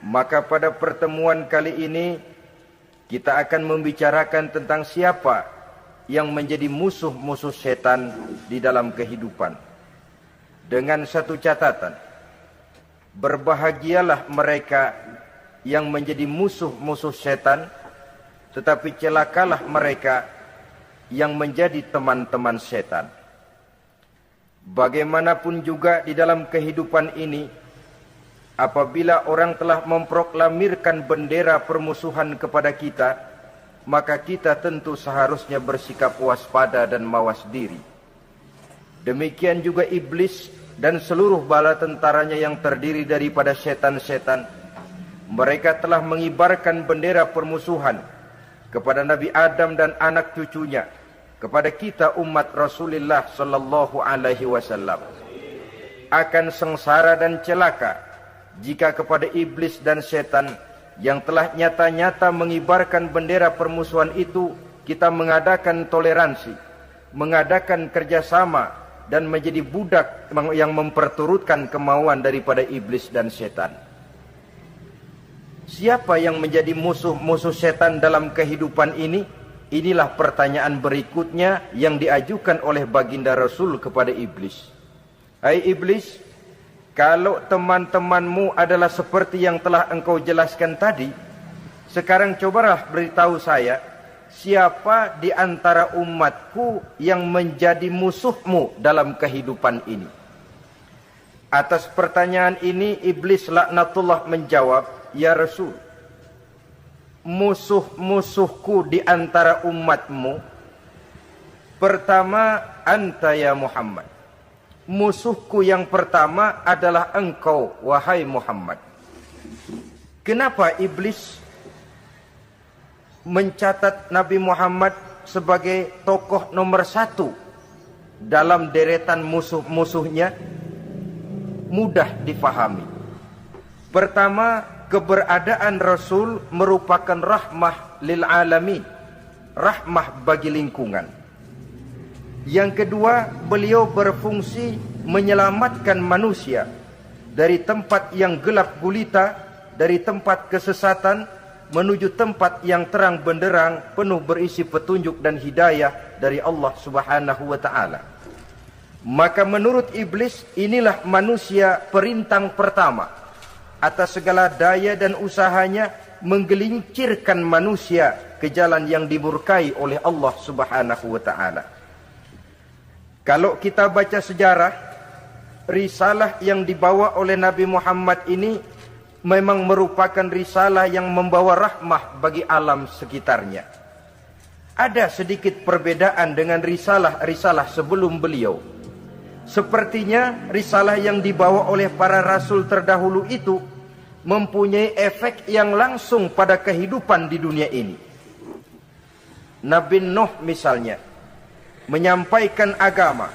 Maka pada pertemuan kali ini kita akan membicarakan tentang siapa yang menjadi musuh-musuh setan di dalam kehidupan. Dengan satu catatan, berbahagialah mereka yang menjadi musuh-musuh setan, tetapi celakalah mereka yang menjadi teman-teman setan. Bagaimanapun juga di dalam kehidupan ini, apabila orang telah memproklamirkan bendera permusuhan kepada kita, maka kita tentu seharusnya bersikap waspada dan mawas diri. Demikian juga iblis dan seluruh bala tentaranya yang terdiri daripada setan-setan. Mereka telah mengibarkan bendera permusuhan kepada Nabi Adam dan anak cucunya, kepada kita umat Rasulullah sallallahu alaihi wasallam. Akan sengsara dan celaka jika kepada iblis dan setan yang telah nyata-nyata mengibarkan bendera permusuhan itu kita mengadakan toleransi, mengadakan kerjasama, dan menjadi budak yang memperturutkan kemauan daripada iblis dan setan. Siapa yang menjadi musuh-musuh setan dalam kehidupan ini? Inilah pertanyaan berikutnya yang diajukan oleh baginda Rasul kepada iblis. Hai iblis, kalau teman-temanmu adalah seperti yang telah engkau jelaskan tadi, sekarang cobalah beritahu saya, siapa di antara umatku yang menjadi musuhmu dalam kehidupan ini? Atas pertanyaan ini, iblis laknatullah menjawab, ya Rasul, musuh-musuhku di antara umatmu, pertama, anta ya Muhammad. Musuhku yang pertama adalah engkau, wahai Muhammad. Kenapa iblis mencatat Nabi Muhammad sebagai tokoh nomor satu dalam deretan musuh-musuhnya? Mudah difahami. Pertama, keberadaan Rasul merupakan rahmah lil alamin, rahmah bagi lingkungan. Yang kedua, beliau berfungsi menyelamatkan manusia dari tempat yang gelap gulita, dari tempat kesesatan menuju tempat yang terang benderang, penuh berisi petunjuk dan hidayah dari Allah Subhanahu wa taala. Maka menurut iblis, inilah manusia perintang pertama atas segala daya dan usahanya menggelincirkan manusia ke jalan yang dimurkai oleh Allah Subhanahu wa taala. Kalau kita baca sejarah, risalah yang dibawa oleh Nabi Muhammad ini memang merupakan risalah yang membawa rahmah bagi alam sekitarnya. Ada sedikit perbedaan dengan risalah-risalah sebelum beliau. Sepertinya risalah yang dibawa oleh para rasul terdahulu itu mempunyai efek yang langsung pada kehidupan di dunia ini. Nabi Nuh misalnya menyampaikan agama.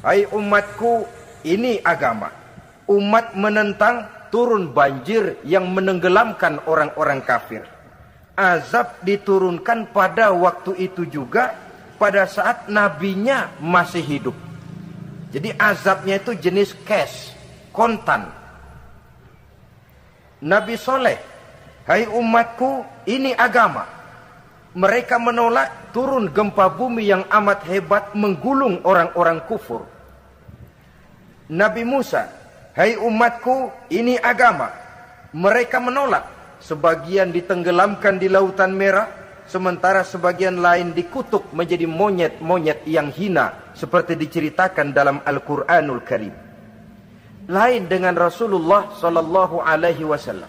Hai umatku, ini agama. Umat menentang, turun banjir yang menenggelamkan orang-orang kafir. Azab diturunkan pada waktu itu juga, pada saat nabinya masih hidup. Jadi azabnya itu jenis cash, kontan. Nabi Soleh, hai umatku, ini agama. Mereka menolak, turun gempa bumi yang amat hebat menggulung orang-orang kufur. Nabi Musa, hai umatku, ini agama. Mereka menolak, sebagian ditenggelamkan di Lautan Merah, sementara sebagian lain dikutuk menjadi monyet-monyet yang hina, seperti diceritakan dalam Al-Quranul Karim. Lain dengan Rasulullah sallallahu alaihi wasallam.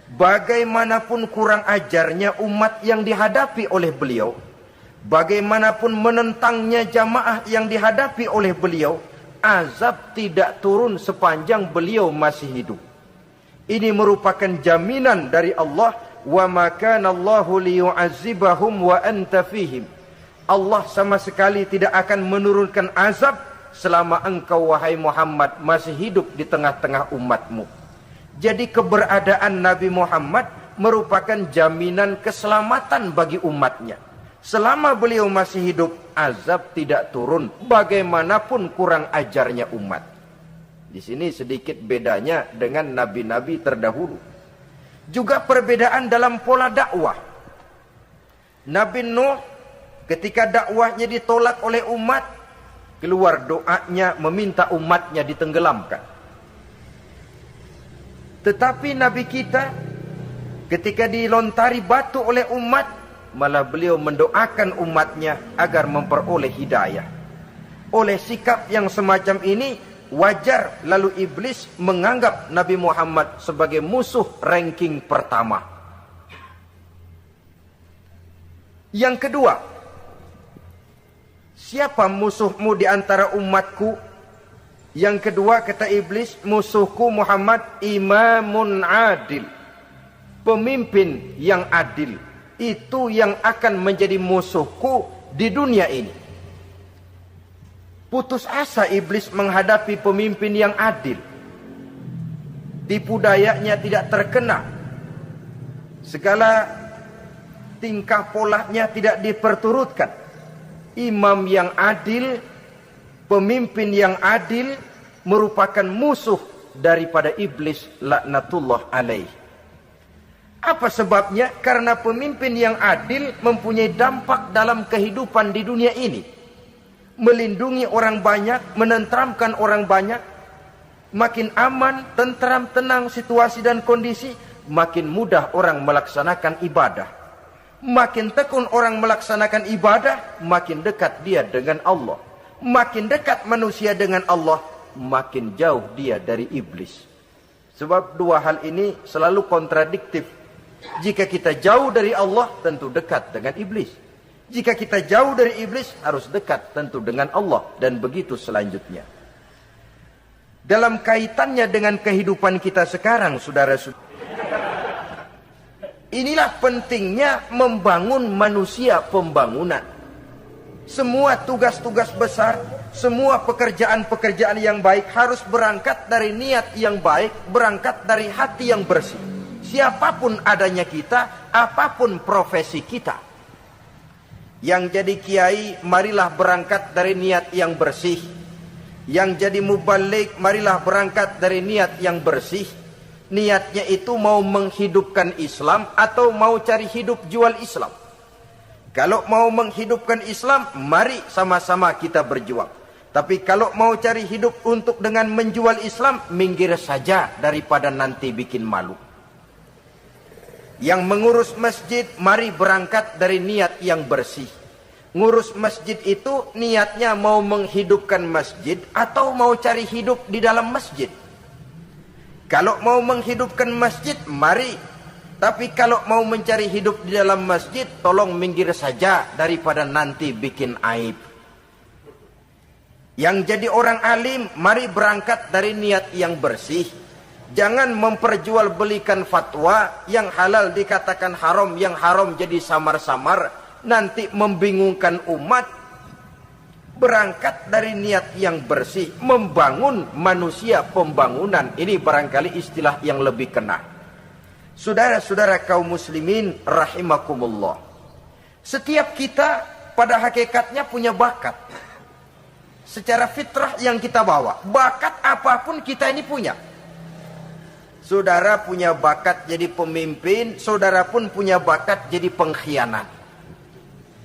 Bagaimanapun kurang ajarnya umat yang dihadapi oleh beliau, bagaimanapun menentangnya jamaah yang dihadapi oleh beliau, azab tidak turun sepanjang beliau masih hidup. Ini merupakan jaminan dari Allah, wa ma kana Allahu liyu'azzibahum wa anta fihim. Allah sama sekali tidak akan menurunkan azab selama engkau wahai Muhammad masih hidup di tengah-tengah umatmu. Jadi keberadaan Nabi Muhammad merupakan jaminan keselamatan bagi umatnya. Selama beliau masih hidup, azab tidak turun bagaimanapun kurang ajarnya umat. Di sini sedikit bedanya dengan nabi-nabi terdahulu. Juga perbedaan dalam pola dakwah. Nabi Nuh ketika dakwahnya ditolak oleh umat, keluar doanya meminta umatnya ditenggelamkan. Tetapi Nabi kita ketika dilontari batu oleh umat, malah beliau mendoakan umatnya agar memperoleh hidayah. Oleh sikap yang semacam ini, wajar lalu iblis menganggap Nabi Muhammad sebagai musuh ranking pertama. Yang kedua, siapa musuhmu di antara umatku? Yang kedua kata iblis, musuhku Muhammad imamun adil. Pemimpin yang adil. Itu yang akan menjadi musuhku di dunia ini. Putus asa iblis menghadapi pemimpin yang adil. Tipu dayanya tidak terkena. Segala tingkah polanya tidak diperturutkan. Imam yang adil, pemimpin yang adil merupakan musuh daripada iblis laknatullah alaih. Apa sebabnya? Karena pemimpin yang adil mempunyai dampak dalam kehidupan di dunia ini. Melindungi orang banyak, menenteramkan orang banyak. Makin aman, tentram, tenang situasi dan kondisi, makin mudah orang melaksanakan ibadah. Makin tekun orang melaksanakan ibadah, makin dekat dia dengan Allah. Makin dekat manusia dengan Allah, makin jauh dia dari iblis. Sebab dua hal ini selalu kontradiktif. Jika kita jauh dari Allah, tentu dekat dengan iblis. Jika kita jauh dari iblis, harus dekat tentu dengan Allah. Dan begitu selanjutnya. Dalam kaitannya dengan kehidupan kita sekarang, saudara-saudara, inilah pentingnya membangun manusia pembangunan. Semua tugas-tugas besar, semua pekerjaan-pekerjaan yang baik harus berangkat dari niat yang baik, berangkat dari hati yang bersih. Siapapun adanya kita, apapun profesi kita. Yang jadi kiai, marilah berangkat dari niat yang bersih. Yang jadi mubalik, marilah berangkat dari niat yang bersih. Niatnya itu mau menghidupkan Islam atau mau cari hidup jual Islam. Kalau mau menghidupkan Islam, mari sama-sama kita berjuang. Tapi kalau mau cari hidup untuk dengan menjual Islam, minggir saja daripada nanti bikin malu. Yang mengurus masjid, mari berangkat dari niat yang bersih. Ngurus masjid itu niatnya mau menghidupkan masjid atau mau cari hidup di dalam masjid. Kalau mau menghidupkan masjid, mari. Tapi kalau mau mencari hidup di dalam masjid, tolong minggir saja daripada nanti bikin aib. Yang jadi orang alim, mari berangkat dari niat yang bersih. Jangan memperjualbelikan fatwa, yang halal dikatakan haram, yang haram jadi samar-samar. Nanti membingungkan umat. Berangkat dari niat yang bersih, membangun manusia pembangunan. Ini barangkali istilah yang lebih kena. Saudara-saudara kaum muslimin rahimakumullah. Setiap kita pada hakikatnya punya bakat. Secara fitrah yang kita bawa. Bakat apapun kita ini punya. Saudara punya bakat jadi pemimpin, saudara pun punya bakat jadi pengkhianat.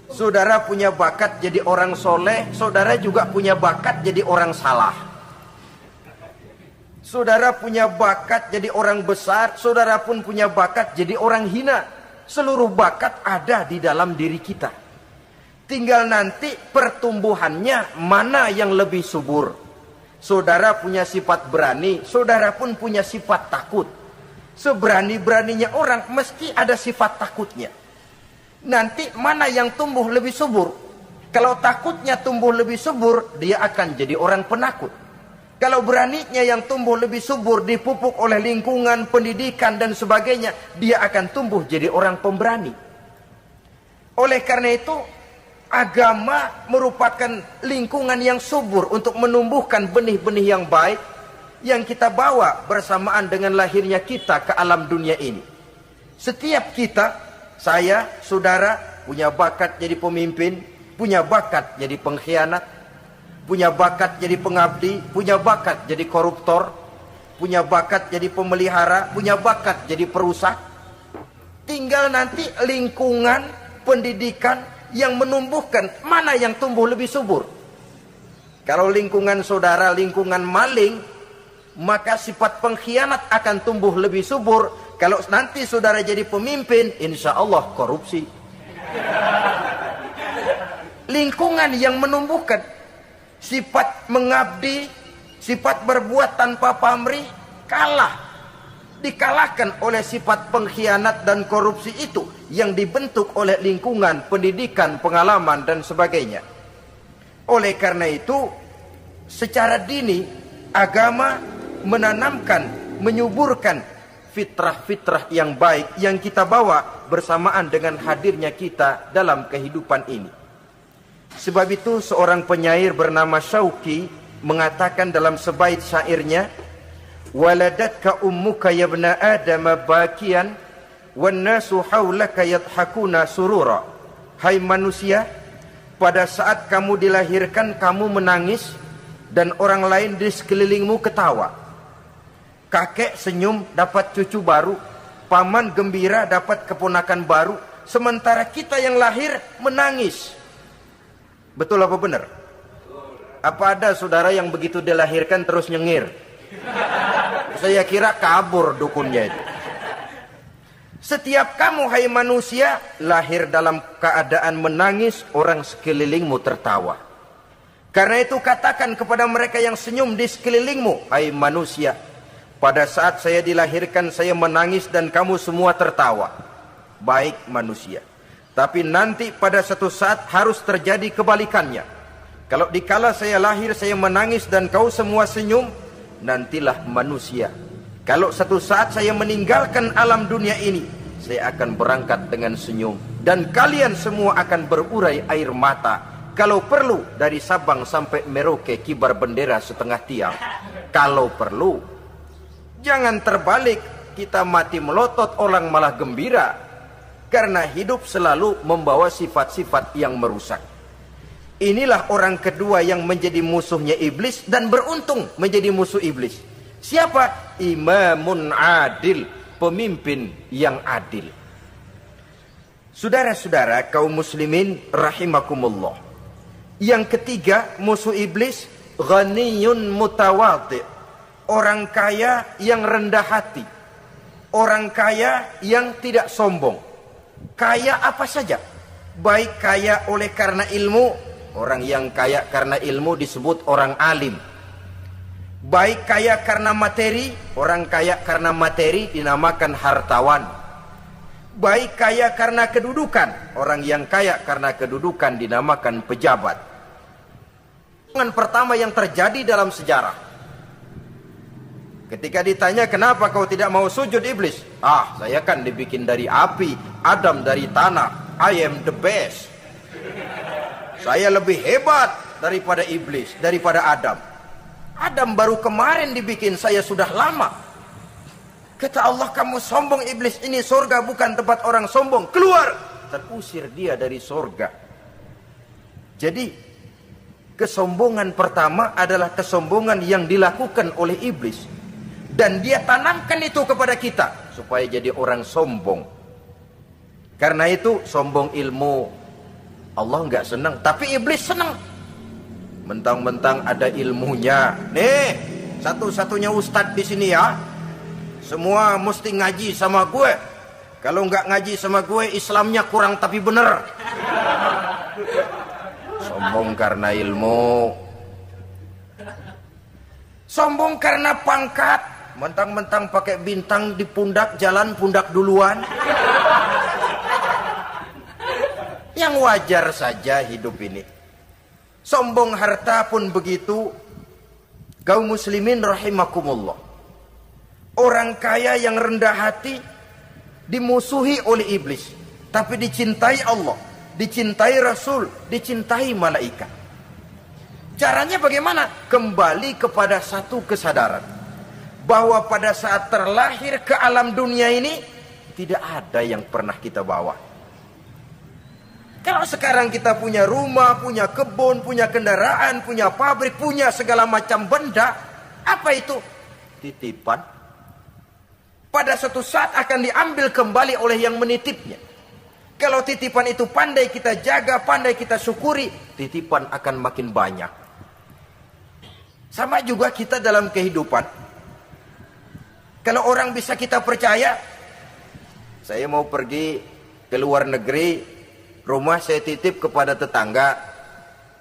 Saudara punya bakat jadi orang soleh, saudara juga punya bakat jadi orang salah. Saudara punya bakat jadi orang besar, saudara pun punya bakat jadi orang hina. Seluruh bakat ada di dalam diri kita. Tinggal nanti pertumbuhannya mana yang lebih subur. Saudara punya sifat berani, saudara pun punya sifat takut. Seberani-beraninya orang mesti ada sifat takutnya. Nanti mana yang tumbuh lebih subur? Kalau takutnya tumbuh lebih subur, dia akan jadi orang penakut. Kalau beraninya yang tumbuh lebih subur, dipupuk oleh lingkungan, pendidikan dan sebagainya, dia akan tumbuh jadi orang pemberani. Oleh karena itu, agama merupakan lingkungan yang subur untuk menumbuhkan benih-benih yang baik yang kita bawa bersamaan dengan lahirnya kita ke alam dunia ini. Setiap kita, saya, saudara, punya bakat jadi pemimpin, punya bakat jadi pengkhianat, punya bakat jadi pengabdi, punya bakat jadi koruptor, punya bakat jadi pemelihara, punya bakat jadi perusak. Tinggal nanti lingkungan pendidikan yang menumbuhkan, mana yang tumbuh lebih subur. Kalau lingkungan saudara, lingkungan maling, maka sifat pengkhianat akan tumbuh lebih subur. Kalau nanti saudara jadi pemimpin, insya Allah korupsi. Lingkungan yang menumbuhkan sifat mengabdi, sifat berbuat tanpa pamrih, dikalahkan oleh sifat pengkhianat dan korupsi itu yang dibentuk oleh lingkungan, pendidikan, pengalaman dan sebagainya. Oleh karena itu, secara dini agama menanamkan, menyuburkan fitrah-fitrah yang baik yang kita bawa bersamaan dengan hadirnya kita dalam kehidupan ini. Sebab itu seorang penyair bernama Syauqi mengatakan dalam sebaik syairnya, waladatka ummuka ya ibna adam bakian wan nasu haulaka yadhakuna surura. Hai manusia, pada saat kamu dilahirkan kamu menangis dan orang lain di sekelilingmu ketawa. Kakek senyum dapat cucu baru, paman gembira dapat keponakan baru, sementara kita yang lahir menangis. Betul apa benar? Apa ada saudara yang begitu dilahirkan terus nyengir? Saya kira kabur dukunnya itu. Setiap kamu hai manusia lahir dalam keadaan menangis, orang sekelilingmu tertawa. Karena itu katakan kepada mereka yang senyum di sekelilingmu, hai manusia, pada saat saya dilahirkan saya menangis dan kamu semua tertawa. Baik manusia. Tapi nanti pada satu saat harus terjadi kebalikannya. Kalau dikala saya lahir saya menangis dan kau semua senyum, nantilah manusia. Kalau satu saat saya meninggalkan alam dunia ini, saya akan berangkat dengan senyum. Dan kalian semua akan berurai air mata. Kalau perlu dari Sabang sampai Merauke kibar bendera setengah tiang. Kalau perlu. Jangan terbalik, kita mati melotot orang malah gembira. Karena hidup selalu membawa sifat-sifat yang merusak. Inilah orang kedua yang menjadi musuhnya iblis dan beruntung menjadi musuh iblis. Siapa? Imamun adil, pemimpin yang adil. Saudara-saudara kaum muslimin rahimakumullah. Yang ketiga musuh iblis, ghaniyun mutawadhi, orang kaya yang rendah hati, orang kaya yang tidak sombong. Kaya apa saja, baik kaya oleh karena ilmu, orang yang kaya karena ilmu disebut orang alim. Baik kaya karena materi, orang kaya karena materi dinamakan hartawan. Baik kaya karena kedudukan, orang yang kaya karena kedudukan dinamakan pejabat. Yang pertama yang terjadi dalam sejarah, ketika ditanya kenapa kau tidak mau sujud iblis? Saya kan dibikin dari api, Adam dari tanah. I am the best. Saya lebih hebat daripada iblis, daripada Adam. Adam baru kemarin dibikin, saya sudah lama. Kata Allah, kamu sombong iblis, ini surga bukan tempat orang sombong. Keluar! Terusir dia dari surga. Jadi kesombongan pertama adalah kesombongan yang dilakukan oleh iblis. Dan dia tanamkan itu kepada kita supaya jadi orang sombong. Karena itu sombong ilmu Allah nggak senang, tapi iblis senang. Mentang-mentang ada ilmunya. Nih, satu-satunya ustadz di sini ya. Semua mesti ngaji sama gue. Kalau nggak ngaji sama gue, Islamnya kurang tapi bener. Sombong karena ilmu. Sombong karena pangkat. Mentang-mentang pakai bintang di pundak, jalan pundak duluan. Yang wajar saja hidup ini. Sombong harta pun begitu. Kaum muslimin rahimakumullah. Orang kaya yang rendah hati dimusuhi oleh iblis, tapi dicintai Allah, dicintai Rasul, dicintai malaikat. Caranya bagaimana? Kembali kepada satu kesadaran, bahwa pada saat terlahir ke alam dunia ini tidak ada yang pernah kita bawa. Kalau sekarang kita punya rumah, punya kebun, punya kendaraan, punya pabrik, punya segala macam benda, apa itu? Titipan. pada suatu saat akan diambil kembali oleh yang menitipnya. Kalau titipan itu pandai kita jaga, pandai kita syukuri, titipan akan makin banyak. Sama juga kita dalam kehidupan. Kalau orang bisa kita percaya, saya mau pergi ke luar negeri, rumah saya titip kepada tetangga.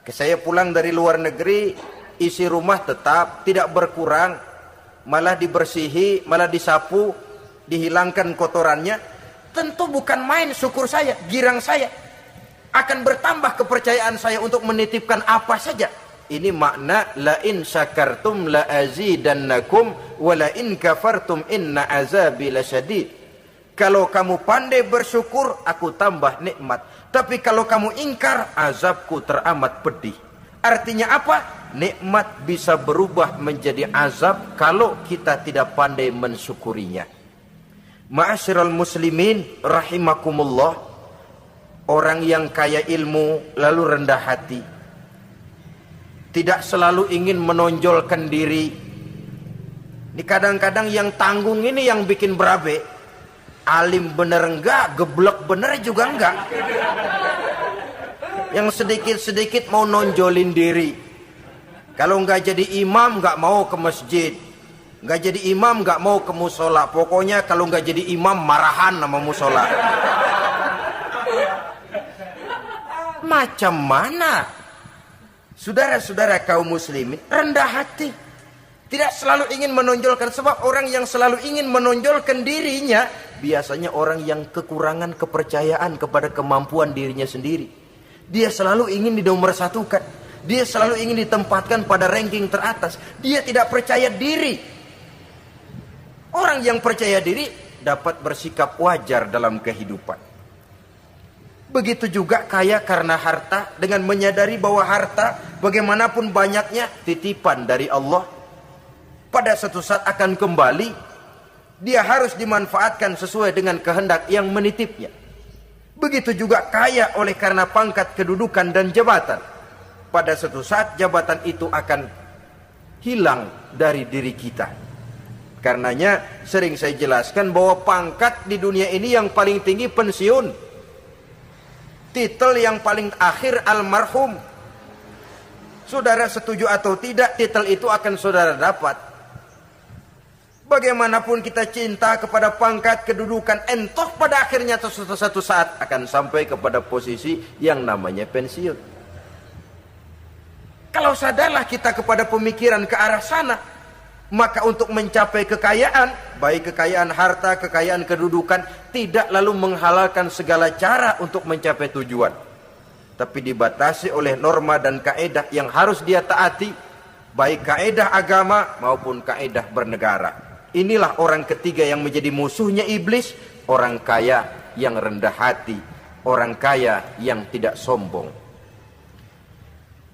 Saya pulang dari luar negeri, isi rumah tetap, tidak berkurang, malah dibersihi, malah disapu, dihilangkan kotorannya. Tentu bukan main syukur saya, girang saya. Akan bertambah kepercayaan saya untuk menitipkan apa saja. Ini makna la in syakartum la azidannakum wa la in kafartum inna azabi lasyadid. Kalau kamu pandai bersyukur, aku tambah nikmat. Tapi kalau kamu ingkar, azabku teramat pedih. Artinya apa? Nikmat bisa berubah menjadi azab kalau kita tidak pandai mensyukurinya. Ma'asyiral muslimin rahimakumullah, orang yang kaya ilmu lalu rendah hati, tidak selalu ingin menonjolkan diri. Ini kadang-kadang yang tanggung ini yang bikin berabe. Alim bener enggak, geblek bener juga enggak. Yang sedikit-sedikit mau nonjolin diri. Kalau enggak jadi imam enggak mau ke masjid. Nggak jadi imam, nggak mau ke musola. Pokoknya kalau nggak jadi imam, marahan sama musola. Macam mana? Saudara-saudara kaum muslimin, rendah hati. Tidak selalu ingin menonjolkan. Sebab orang yang selalu ingin menonjolkan dirinya, biasanya orang yang kekurangan kepercayaan kepada kemampuan dirinya sendiri. Dia selalu ingin dinomorsatukan. Dia selalu ingin ditempatkan pada ranking teratas. Dia tidak percaya diri. Orang yang percaya diri dapat bersikap wajar dalam kehidupan. Begitu juga kaya karena harta, dengan menyadari bahwa harta bagaimanapun banyaknya titipan dari Allah. Pada suatu saat akan kembali, dia harus dimanfaatkan sesuai dengan kehendak yang menitipnya. Begitu juga kaya oleh karena pangkat, kedudukan dan jabatan. Pada suatu saat jabatan itu akan hilang dari diri kita. Karenanya sering saya jelaskan bahwa pangkat di dunia ini yang paling tinggi pensiun. Titel yang paling akhir almarhum. Saudara setuju atau tidak, titel itu akan saudara dapat. Bagaimanapun kita cinta kepada pangkat, kedudukan, entah pada akhirnya satu saat akan sampai kepada posisi yang namanya pensiun. Kalau sadarlah kita kepada pemikiran ke arah sana, maka untuk mencapai kekayaan, baik kekayaan harta, kekayaan kedudukan, tidak lalu menghalalkan segala cara untuk mencapai tujuan. Tapi dibatasi oleh norma dan kaedah yang harus dia taati, baik kaedah agama maupun kaedah bernegara. Inilah orang ketiga yang menjadi musuhnya iblis, orang kaya yang rendah hati, orang kaya yang tidak sombong.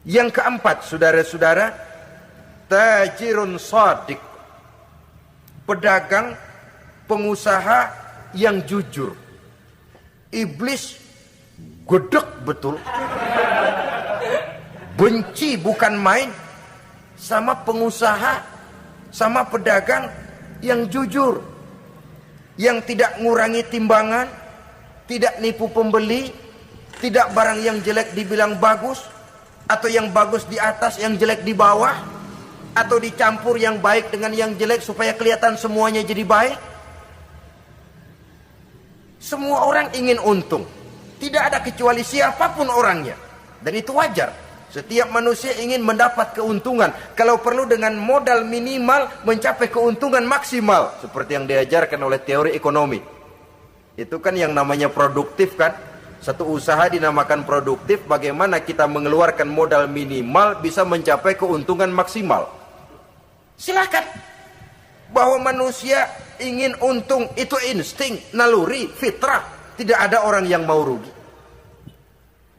Yang keempat, saudara-saudara, tajirun shadiq, pedagang, pengusaha yang jujur. Iblis gedek betul, benci bukan main sama pengusaha, sama pedagang yang jujur, yang tidak ngurangi timbangan, tidak nipu pembeli, tidak barang yang jelek dibilang bagus, atau yang bagus di atas yang jelek di bawah, atau dicampur yang baik dengan yang jelek supaya kelihatan semuanya jadi baik. Semua orang ingin untung, tidak ada kecuali siapapun orangnya, dan itu wajar. Setiap manusia ingin mendapat keuntungan, kalau perlu dengan modal minimal mencapai keuntungan maksimal, seperti yang diajarkan oleh teori ekonomi. Itu kan yang namanya produktif kan. Satu usaha dinamakan produktif, bagaimana kita mengeluarkan modal minimal bisa mencapai keuntungan maksimal. Silakan. Bahwa manusia ingin untung itu insting, naluri, fitrah. Tidak ada orang yang mau rugi.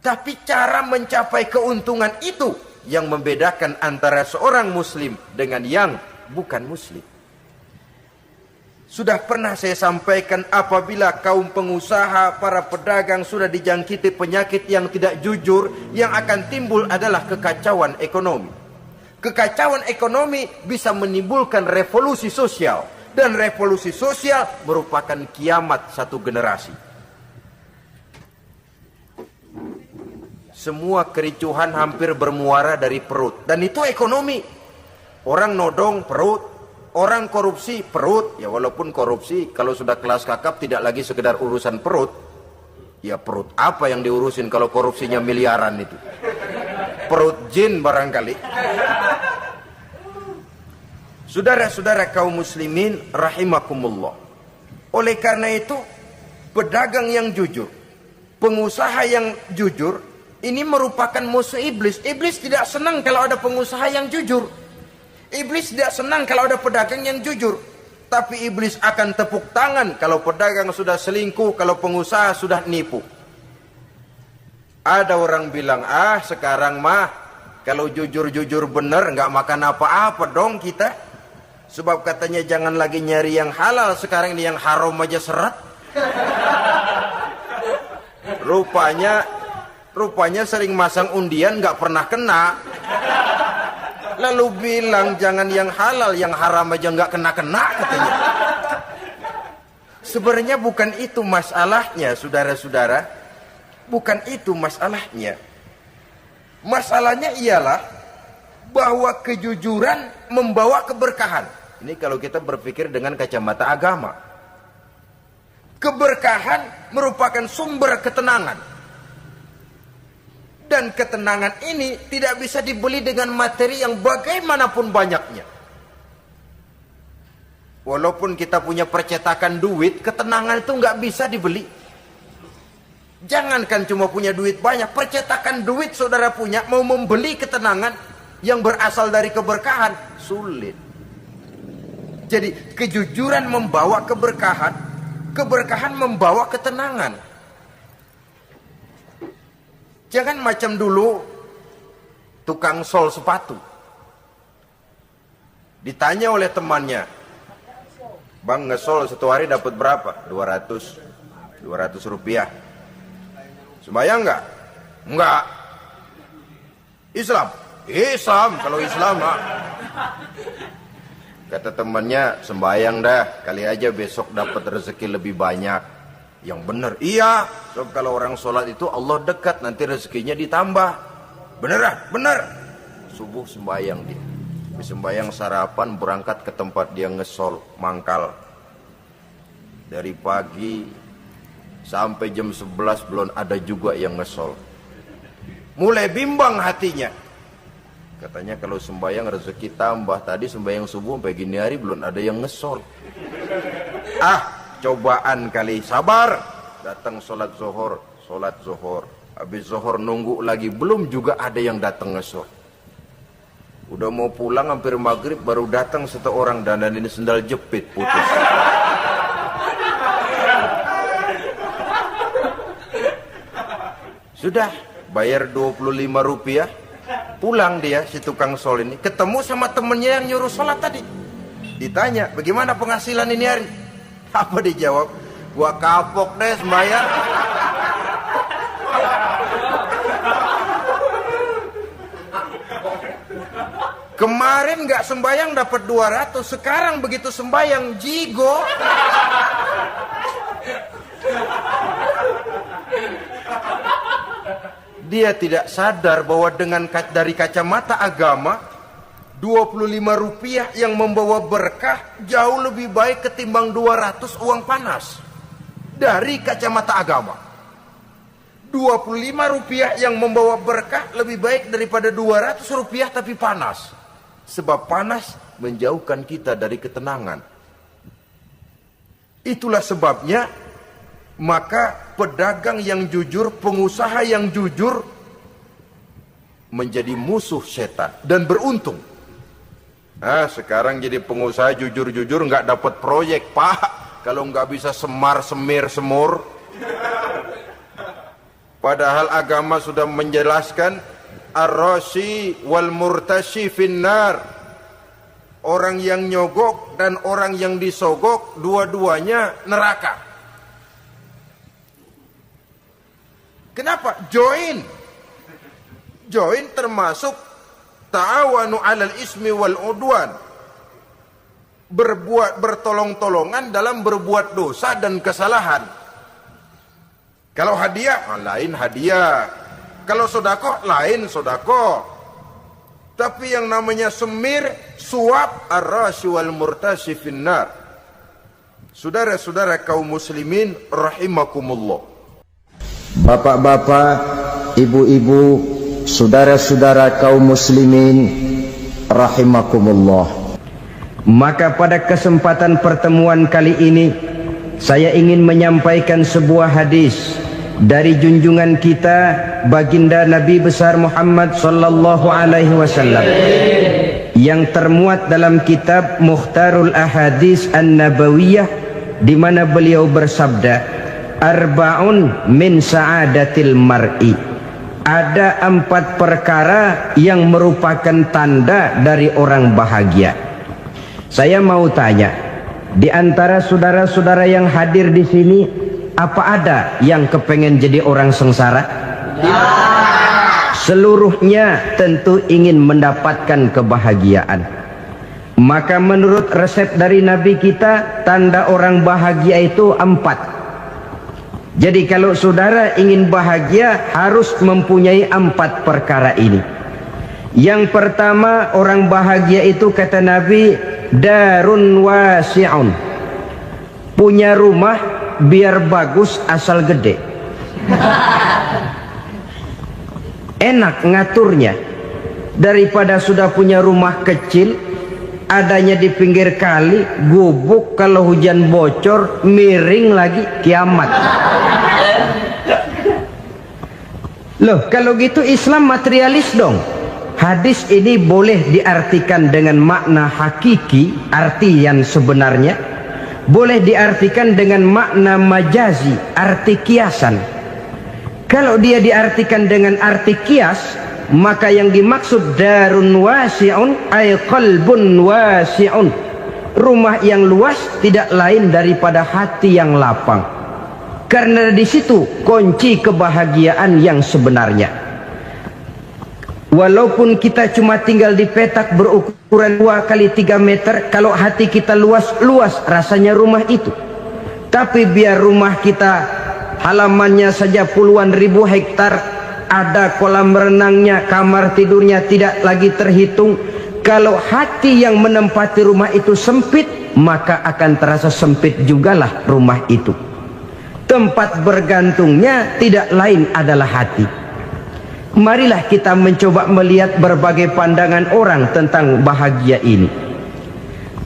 Tapi cara mencapai keuntungan itu yang membedakan antara seorang muslim dengan yang bukan muslim. Sudah pernah saya sampaikan, apabila kaum pengusaha, para pedagang sudah dijangkiti penyakit yang tidak jujur, yang akan timbul adalah kekacauan ekonomi. Kekacauan ekonomi bisa menimbulkan revolusi sosial. Dan revolusi sosial merupakan kiamat satu generasi. Semua kericuhan hampir bermuara dari perut. Dan itu ekonomi. Orang nodong perut, orang korupsi perut. Ya walaupun korupsi kalau sudah kelas kakap tidak lagi sekedar urusan perut. Ya perut apa yang diurusin kalau korupsinya miliaran itu? Perut jin barangkali. Saudara-saudara kaum muslimin rahimakumullah. Oleh karena itu, pedagang yang jujur, pengusaha yang jujur, ini merupakan musuh iblis. Iblis tidak senang kalau ada pengusaha yang jujur. Iblis tidak senang kalau ada pedagang yang jujur. Tapi iblis akan tepuk tangan kalau pedagang sudah selingkuh, kalau pengusaha sudah nipu. Ada orang bilang, sekarang mah kalau jujur-jujur benar nggak makan apa-apa dong kita. Sebab katanya jangan lagi nyari yang halal, sekarang ini yang haram aja seret. Rupanya sering masang undian nggak pernah kena. Lalu bilang jangan yang halal, yang haram aja nggak kena-kena katanya. Sebenarnya bukan itu masalahnya, saudara-saudara. Bukan itu masalahnya. Masalahnya ialah bahwa kejujuran membawa keberkahan. Ini kalau kita berpikir dengan kacamata agama. Keberkahan merupakan sumber ketenangan. Dan ketenangan ini tidak bisa dibeli dengan materi yang bagaimanapun banyaknya. Walaupun kita punya percetakan duit, ketenangan itu nggak bisa dibeli. Jangankan cuma punya duit banyak, percetakan duit saudara punya, mau membeli ketenangan yang berasal dari keberkahan, sulit. Jadi kejujuran membawa keberkahan, keberkahan membawa ketenangan. Jangan macam dulu tukang sol sepatu. Ditanya oleh temannya, "Bang, ngesol satu hari dapat berapa?" 200 rupiah. Sembayang enggak? Enggak. Islam? Islam, kalau Islam mah. Kata temannya, sembayang dah, kali aja besok dapat rezeki lebih banyak. Yang benar, iya. Sebab kalau orang sholat itu Allah dekat, nanti rezekinya ditambah. Beneran? Bener. Subuh sembayang dia. Sembayang sarapan, berangkat ke tempat dia ngesol, mangkal. Dari pagi sampai jam 11 belum ada juga yang ngesol. Mulai bimbang hatinya. Katanya kalau sembahyang rezeki tambah. Tadi sembahyang subuh sampai gini hari belum ada yang ngesol. Cobaan kali, sabar. Datang sholat zuhur. Habis zuhur nunggu lagi, belum juga ada yang datang ngesol. Udah mau pulang hampir maghrib, baru datang satu orang dandan ini sendal jepit putus. Sudah bayar 25 rupiah, pulang dia si tukang sol ini, ketemu sama temennya yang nyuruh sholat tadi. Ditanya, bagaimana penghasilan ini hari? Apa dijawab? Gua kapok deh sembahyang. Kemarin nggak sembahyang dapat 200, sekarang begitu sembahyang jigo. Dia tidak sadar bahwa dengan dari kacamata agama 25 rupiah yang membawa berkah jauh lebih baik ketimbang 200 uang panas. Dari kacamata agama 25 rupiah yang membawa berkah lebih baik daripada 200 rupiah tapi panas. Sebab panas menjauhkan kita dari ketenangan. Itulah sebabnya maka pedagang yang jujur, pengusaha yang jujur menjadi musuh setan dan beruntung. Sekarang jadi pengusaha jujur-jujur nggak dapat proyek, Pak. Kalau nggak bisa semir semur. Padahal agama sudah menjelaskan ar-rashi wal murtashi finnar. Orang yang nyogok dan orang yang disogok dua-duanya neraka. Kenapa? Join termasuk ta'awanu 'alal ismi wal udwan. berbuat bertolong-tolongan dalam berbuat dosa dan kesalahan. Kalau hadiah, lain hadiah. Kalau sodakoh, lain sodakoh. Tapi yang namanya semir, suap, ar-rashi wal murtashi finnar. Saudara-saudara kaum muslimin rahimakumullah. Bapak-bapak, ibu-ibu, saudara-saudara kaum muslimin rahimakumullah. Maka pada kesempatan pertemuan kali ini saya ingin menyampaikan sebuah hadis dari junjungan kita baginda Nabi besar Muhammad sallallahu alaihi wasallam yang termuat dalam kitab Mukhtarul Ahadits An-Nabawiyah, di mana beliau bersabda, arba'un min sa'adatil mar'i. Ada 4 perkara yang merupakan tanda dari orang bahagia. Saya mau tanya, di antara saudara-saudara yang hadir di sini, apa ada yang kepengen jadi orang sengsara? Ya. Seluruhnya tentu ingin mendapatkan kebahagiaan. Maka menurut resep dari Nabi kita, tanda orang bahagia itu 4. Jadi kalau saudara ingin bahagia, harus mempunyai 4 perkara ini. Yang pertama, orang bahagia itu kata Nabi, darun wasi'un, punya rumah biar bagus asal gede. Enak ngaturnya daripada sudah punya rumah kecil adanya di pinggir kali, gubuk, kalau hujan bocor miring lagi, kiamat. Loh, kalau gitu Islam materialis dong. Hadis ini boleh diartikan dengan makna hakiki, arti yang sebenarnya. Boleh diartikan dengan makna majazi, arti kiasan. Kalau dia diartikan dengan arti kias, maka yang dimaksud darun wasi'un ay qalbun wasi'un. Rumah yang luas tidak lain daripada hati yang lapang. Karena di situ kunci kebahagiaan yang sebenarnya. Walaupun kita cuma tinggal di petak berukuran 2 kali 3 meter, kalau hati kita luas-luas rasanya rumah itu. Tapi biar rumah kita halamannya saja puluhan ribu hektar, ada kolam renangnya, kamar tidurnya tidak lagi terhitung. Kalau hati yang menempati rumah itu sempit, maka akan terasa sempit jugalah rumah itu. Tempat bergantungnya tidak lain adalah hati. Marilah kita mencoba melihat berbagai pandangan orang tentang bahagia ini.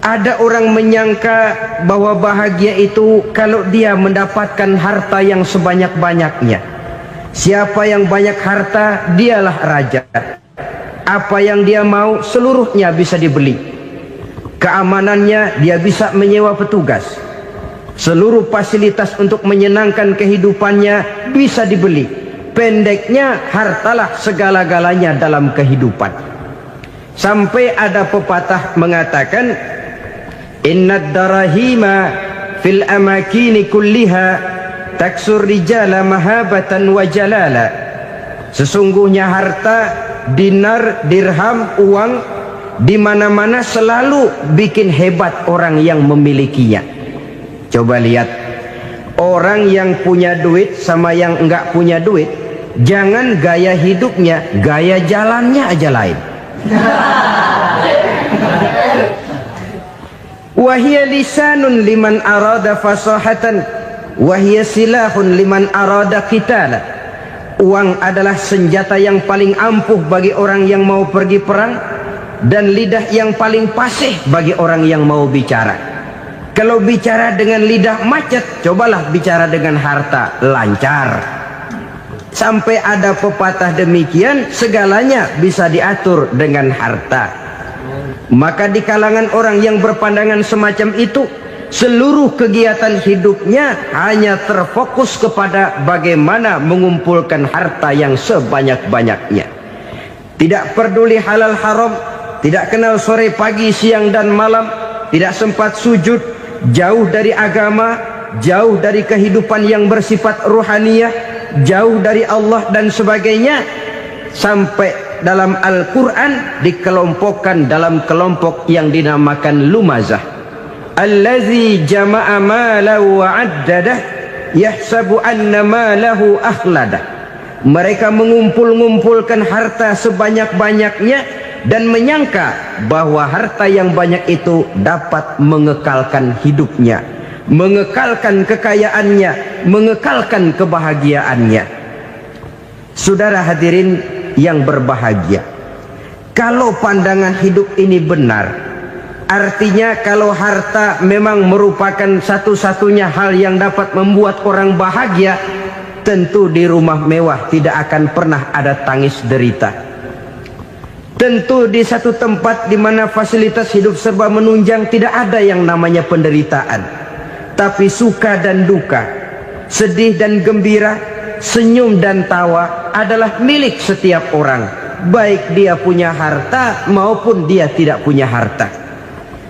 Ada orang menyangka bahwa bahagia itu kalau dia mendapatkan harta yang sebanyak-banyaknya. Siapa yang banyak harta, dialah raja. Apa yang dia mau, seluruhnya bisa dibeli. Keamanannya, dia bisa menyewa petugas. Seluruh fasilitas untuk menyenangkan kehidupannya bisa dibeli. Pendeknya, hartalah segala-galanya dalam kehidupan. Sampai ada pepatah mengatakan, innad darahima fil amakini kulliha taksur rijala mahabatan wa jalala. Sesungguhnya harta, dinar, dirham, uang, di mana-mana selalu bikin hebat orang yang memilikinya. Coba lihat, orang yang punya duit sama yang enggak punya duit, jangan gaya hidupnya, gaya jalannya aja lain. Wahia lisanun liman arada fasahatan, wahia silahun liman arada qitala. Uang adalah senjata yang paling ampuh bagi orang yang mau pergi perang, dan lidah yang paling fasih bagi orang yang mau bicara. Kalau bicara dengan lidah macet, cobalah bicara dengan harta, lancar. Sampai ada pepatah demikian, segalanya bisa diatur dengan harta. Maka di kalangan orang yang berpandangan semacam itu, seluruh kegiatan hidupnya hanya terfokus kepada bagaimana mengumpulkan harta yang sebanyak-banyaknya. Tidak peduli halal haram, tidak kenal sore pagi siang dan malam, tidak sempat sujud, jauh dari agama, jauh dari kehidupan yang bersifat ruhaniyah, jauh dari Allah dan sebagainya. Sampai dalam Al-Quran dikelompokkan dalam kelompok yang dinamakan lumazah. allazi jama'a malahu wa 'addadah yahsabu anna malahu akhladah. Mereka mengumpul-ngumpulkan harta sebanyak-banyaknya dan menyangka bahwa harta yang banyak itu dapat mengekalkan hidupnya, mengekalkan kekayaannya, mengekalkan kebahagiaannya. Saudara hadirin yang berbahagia, kalau pandangan hidup ini benar, artinya kalau harta memang merupakan satu-satunya hal yang dapat membuat orang bahagia, tentu di rumah mewah tidak akan pernah ada tangis derita. Tentu di satu tempat di mana fasilitas hidup serba menunjang tidak ada yang namanya penderitaan. Tapi suka dan duka, sedih dan gembira, senyum dan tawa adalah milik setiap orang, baik dia punya harta maupun dia tidak punya harta.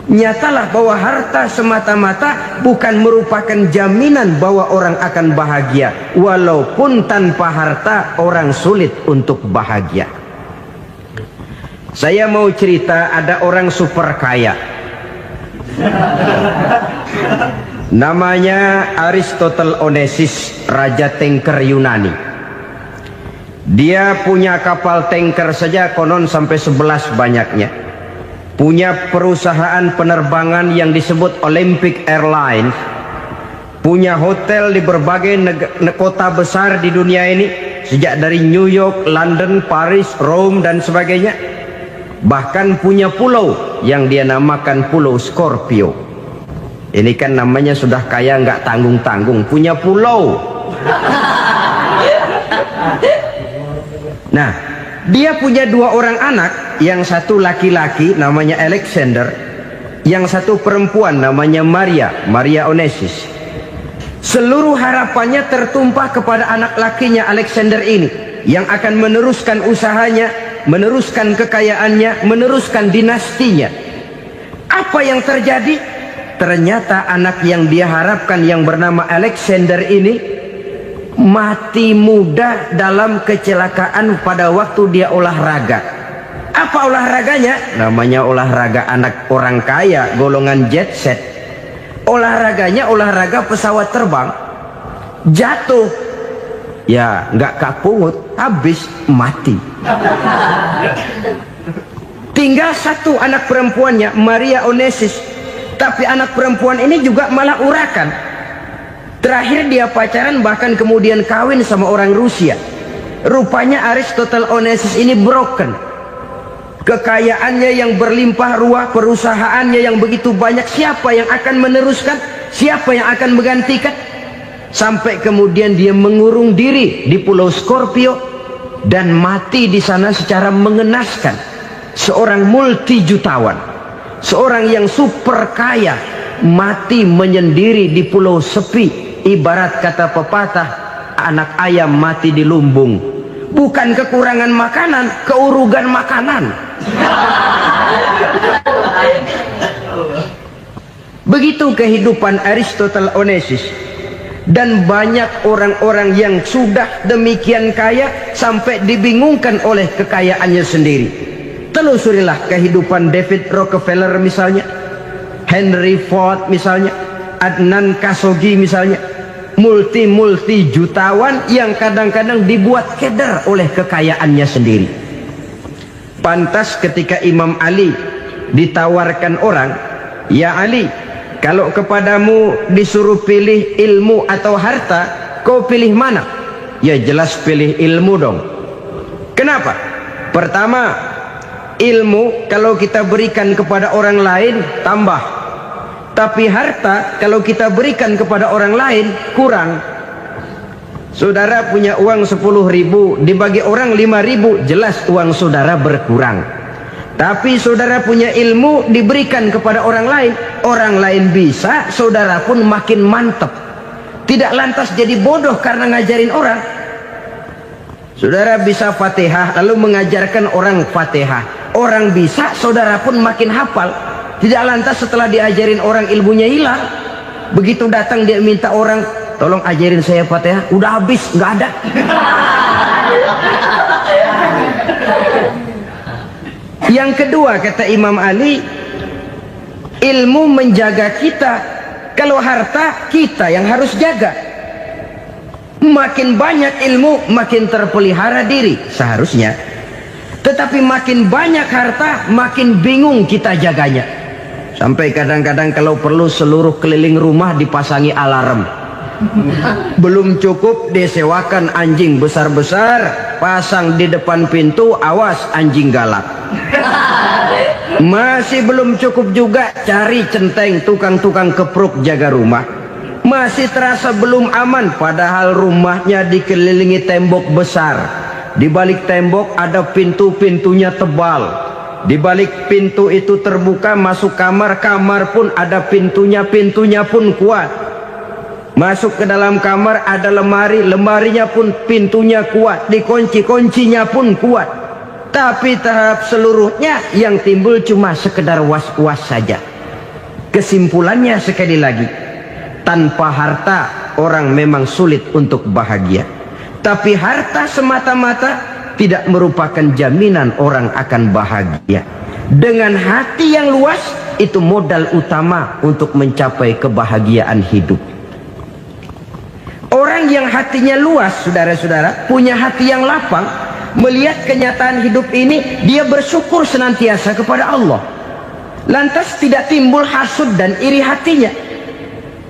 Nyatalah bahwa harta semata-mata bukan merupakan jaminan bahwa orang akan bahagia, walaupun tanpa harta orang sulit untuk bahagia. Saya mau cerita, ada orang super kaya, namanya Aristotle Onesimus, raja tanker Yunani. Dia punya kapal tanker saja konon sampai 11 banyaknya. Punya perusahaan penerbangan yang disebut Olympic Airlines. Punya hotel di berbagai kota besar di dunia ini, sejak dari New York, London, Paris, Rome dan sebagainya. Bahkan punya pulau yang dia namakan Pulau Scorpio. Ini kan namanya sudah kaya nggak tanggung-tanggung, punya pulau. Nah, dia punya 2 orang anak, yang satu laki-laki namanya Alexander, yang satu perempuan namanya Maria Onesimus. Seluruh harapannya tertumpah kepada anak lakinya Alexander ini, yang akan meneruskan usahanya, meneruskan kekayaannya, meneruskan dinastinya. Apa yang terjadi? Ternyata anak yang dia harapkan yang bernama Alexander ini mati muda dalam kecelakaan pada waktu dia olahraga. Apa olahraganya? Namanya olahraga anak orang kaya, golongan jet set. Olahraganya olahraga pesawat terbang. Jatuh, ya nggak kapungut, habis mati. Tinggal satu anak perempuannya, Maria Onesimus. Tapi anak perempuan ini juga malah urakan. Terakhir dia pacaran, bahkan kemudian kawin sama orang Rusia. Rupanya Aristotle Onesimus ini broken. Kekayaannya yang berlimpah ruah, perusahaannya yang begitu banyak, siapa yang akan meneruskan? Siapa yang akan menggantikan? Sampai kemudian dia mengurung diri di Pulau Scorpio dan mati di sana secara mengenaskan. Seorang multi jutawan, seorang yang super kaya, mati menyendiri di pulau sepi. Ibarat kata pepatah, anak ayam mati di lumbung. Bukan kekurangan makanan, keurugan makanan. Begitu kehidupan Aristotle Onesimus. Dan banyak orang-orang yang sudah demikian kaya sampai dibingungkan oleh kekayaannya sendiri. Telusurilah kehidupan David Rockefeller misalnya, Henry Ford misalnya, Adnan Khashoggi misalnya. Multi jutawan yang kadang-kadang dibuat keder oleh kekayaannya sendiri. Pantas ketika Imam Ali ditawarkan orang, "Ya Ali, kalau kepadamu disuruh pilih ilmu atau harta, kau pilih mana?" Ya jelas pilih ilmu dong. Kenapa? Pertama, ilmu kalau kita berikan kepada orang lain tambah. Tapi harta kalau kita berikan kepada orang lain kurang. Saudara punya uang 10.000, dibagi orang 5.000, jelas uang saudara berkurang. Tapi saudara punya ilmu, diberikan kepada orang lain bisa, saudara pun makin mantap. Tidak lantas jadi bodoh karena ngajarin orang. Saudara bisa Fatihah lalu mengajarkan orang Fatihah. Orang bisa, saudara pun makin hafal. Tidak lantas setelah diajarin orang ilmunya hilang. Begitu datang dia minta orang, "Tolong ajarin saya Fatihah." Udah habis, nggak ada. Yang kedua kata Imam Ali, ilmu menjaga kita. Kalau harta, kita yang harus jaga. Makin banyak ilmu, makin terpelihara diri seharusnya. Tetapi makin banyak harta, makin bingung kita jaganya. Sampai kadang-kadang kalau perlu seluruh keliling rumah dipasangi alarm. Belum cukup, disewakan anjing besar-besar, pasang di depan pintu, awas anjing galak. Masih belum cukup juga, cari centeng tukang-tukang kepruk jaga rumah. Masih terasa belum aman, padahal rumahnya dikelilingi tembok besar. Di balik tembok ada pintu-pintunya tebal. Di balik pintu itu terbuka masuk kamar, kamar pun ada pintunya, pintunya pun kuat. Masuk ke dalam kamar ada lemari, lemarinya pun pintunya kuat, dikunci, kuncinya pun kuat. Tapi terhadap seluruhnya yang timbul cuma sekedar was-was saja. Kesimpulannya sekali lagi, tanpa harta orang memang sulit untuk bahagia. Tapi harta semata-mata tidak merupakan jaminan orang akan bahagia. Dengan hati yang luas, itu modal utama untuk mencapai kebahagiaan hidup. Orang yang hatinya luas, saudara-saudara, punya hati yang lapang, melihat kenyataan hidup ini, dia bersyukur senantiasa kepada Allah. Lantas tidak timbul hasud dan iri hatinya.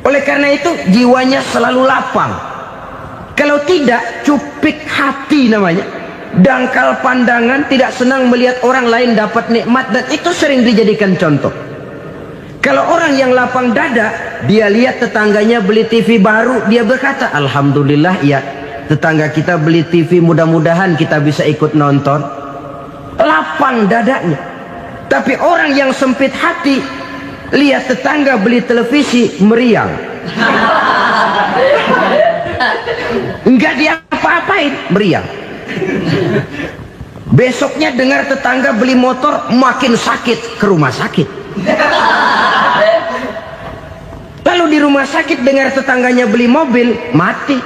Oleh karena itu jiwanya selalu lapang. Kalau tidak, cupik hati namanya, dangkal pandangan, tidak senang melihat orang lain dapat nikmat, dan itu sering dijadikan contoh. Kalau orang yang lapang dada, dia lihat tetangganya beli TV baru, dia berkata, alhamdulillah ya, tetangga kita beli TV, mudah-mudahan kita bisa ikut nonton. Lapang dadanya. Tapi orang yang sempit hati, lihat tetangga beli televisi, meriang. Enggak diapa-apain, meriang. Besoknya dengar tetangga beli motor, makin sakit, ke rumah sakit. Lalu di rumah sakit dengar tetangganya beli mobil, mati.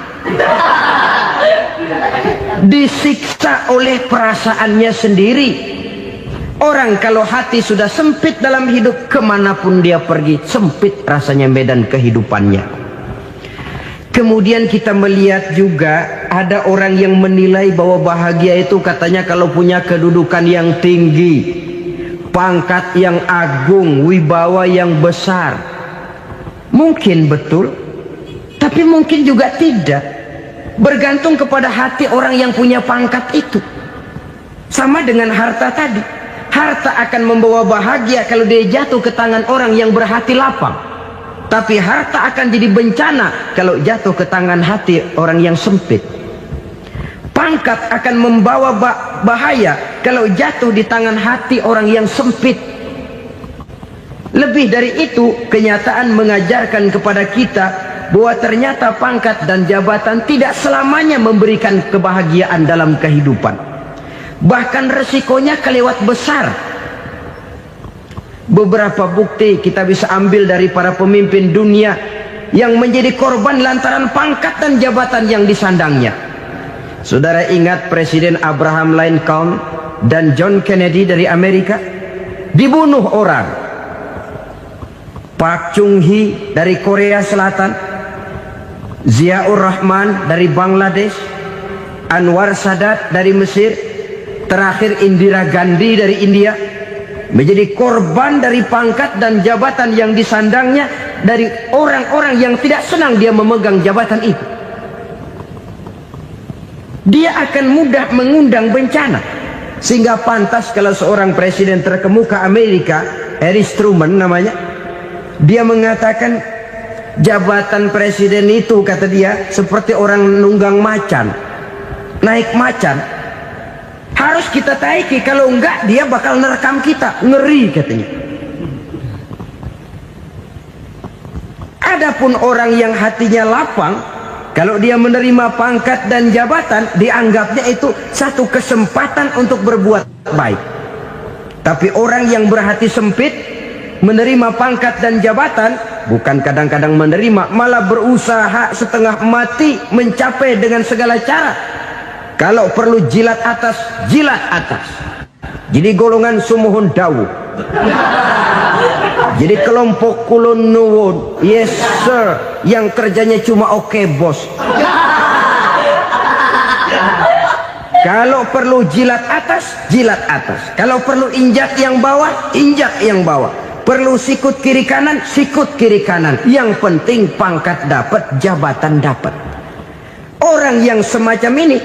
Disiksa oleh perasaannya sendiri. Orang kalau hati sudah sempit dalam hidup, kemanapun dia pergi, sempit rasanya medan kehidupannya. Kemudian kita melihat juga ada orang yang menilai bahwa bahagia itu katanya kalau punya kedudukan yang tinggi, pangkat yang agung, wibawa yang besar. Mungkin betul, tapi mungkin juga tidak. Bergantung kepada hati orang yang punya pangkat itu. Sama dengan harta tadi. Harta akan membawa bahagia kalau dia jatuh ke tangan orang yang berhati lapang. Tapi harta akan jadi bencana kalau jatuh ke tangan hati orang yang sempit. Pangkat akan membawa bahaya kalau jatuh di tangan hati orang yang sempit. Lebih dari itu, kenyataan mengajarkan kepada kita bahwa ternyata pangkat dan jabatan tidak selamanya memberikan kebahagiaan dalam kehidupan. Bahkan resikonya kelewat besar. Beberapa bukti kita bisa ambil dari para pemimpin dunia yang menjadi korban lantaran pangkat dan jabatan yang disandangnya. Saudara ingat Presiden Abraham Lincoln dan John Kennedy dari Amerika? Dibunuh orang. Park Chung-hee dari Korea Selatan, Ziaur Rahman dari Bangladesh, Anwar Sadat dari Mesir, terakhir Indira Gandhi dari India, menjadi korban dari pangkat dan jabatan yang disandangnya dari orang-orang yang tidak senang dia memegang jabatan itu. Dia akan mudah mengundang bencana. Sehingga pantas kalau seorang presiden terkemuka Amerika, Harry Truman namanya, dia mengatakan jabatan presiden itu, kata dia, seperti orang nunggang macan, naik macan. Harus kita taiki, kalau enggak dia bakal nerekam kita, ngeri katanya. Adapun orang yang hatinya lapang, kalau dia menerima pangkat dan jabatan, dianggapnya itu satu kesempatan untuk berbuat baik. Tapi orang yang berhati sempit, menerima pangkat dan jabatan, bukan kadang-kadang menerima, malah berusaha setengah mati mencapai dengan segala cara. Kalau perlu jilat atas, jilat atas. Jadi golongan sumuhun dawuh. Jadi kelompok kulon nuwun, yes sir, yang kerjanya cuma oke bos. Kalau perlu jilat atas, jilat atas. Kalau perlu injak yang bawah, injak yang bawah. Perlu sikut kiri kanan, sikut kiri kanan. Yang penting pangkat dapat, jabatan dapat. Orang yang semacam ini,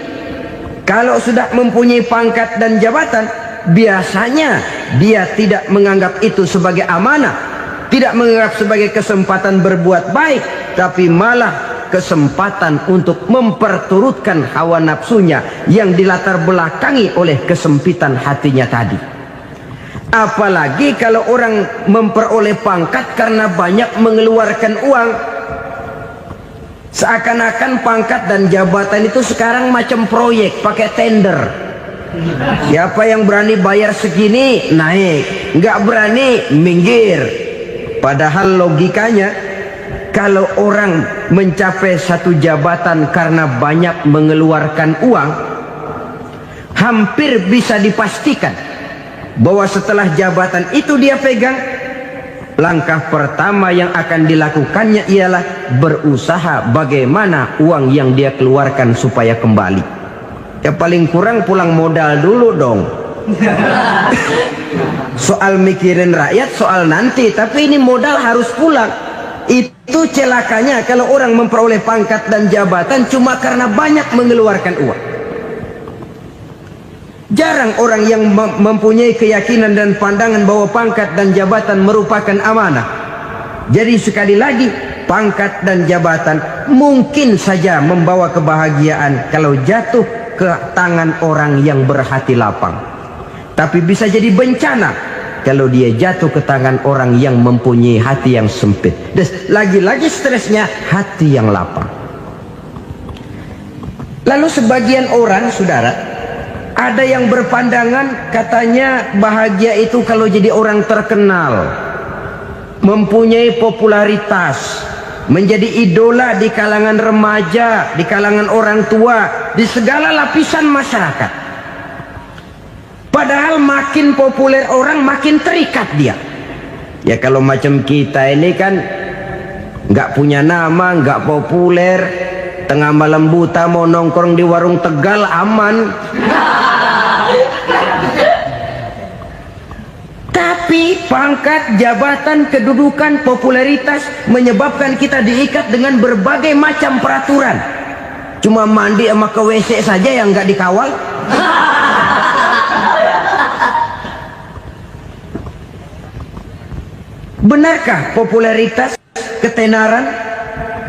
kalau sudah mempunyai pangkat dan jabatan, biasanya dia tidak menganggap itu sebagai amanah, tidak menganggap sebagai kesempatan berbuat baik, tapi malah kesempatan untuk memperturutkan hawa nafsunya yang dilatar belakangi oleh kesempitan hatinya tadi. Apalagi kalau orang memperoleh pangkat karena banyak mengeluarkan uang. Seakan-akan pangkat dan jabatan itu sekarang macam proyek, pakai tender. Siapa yang berani bayar segini naik, nggak berani minggir. Padahal logikanya, kalau orang mencapai satu jabatan karena banyak mengeluarkan uang, hampir bisa dipastikan bahwa setelah jabatan itu dia pegang, langkah pertama yang akan dilakukannya ialah berusaha bagaimana uang yang dia keluarkan supaya kembali. Ya paling kurang pulang modal dulu dong. Soal mikirin rakyat soal nanti, tapi ini modal harus pulang. Itu celakanya kalau orang memperoleh pangkat dan jabatan cuma karena banyak mengeluarkan uang. Jarang orang yang mempunyai keyakinan dan pandangan bahwa pangkat dan jabatan merupakan amanah. Jadi sekali lagi, pangkat dan jabatan mungkin saja membawa kebahagiaan kalau jatuh ke tangan orang yang berhati lapang. Tapi bisa jadi bencana kalau dia jatuh ke tangan orang yang mempunyai hati yang sempit. Dan lagi-lagi stresnya hati yang lapang. Lalu sebagian orang, saudara, ada yang berpandangan katanya bahagia itu kalau jadi orang terkenal, mempunyai popularitas, menjadi idola di kalangan remaja, di kalangan orang tua, di segala lapisan masyarakat. Padahal makin populer orang makin terikat dia. Ya kalau macam kita ini kan nggak punya nama, nggak populer, tengah malam buta mau nongkrong di warung Tegal aman. Tapi pangkat, jabatan, kedudukan, popularitas menyebabkan kita diikat dengan berbagai macam peraturan. Cuma mandi sama ke WC saja yang nggak dikawal. Benarkah popularitas, ketenaran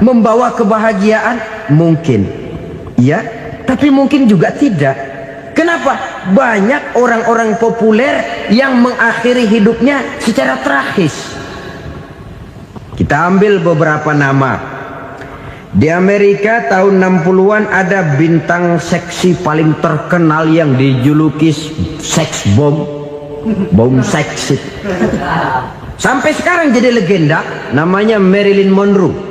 membawa kebahagiaan? Mungkin ya, tapi mungkin juga tidak. Kenapa? Banyak orang-orang populer yang mengakhiri hidupnya secara tragis. Kita ambil beberapa nama. Di Amerika tahun 60-an ada bintang seksi paling terkenal yang dijuluki sex bomb, bom seksi. Sampai sekarang jadi legenda, namanya Marilyn Monroe.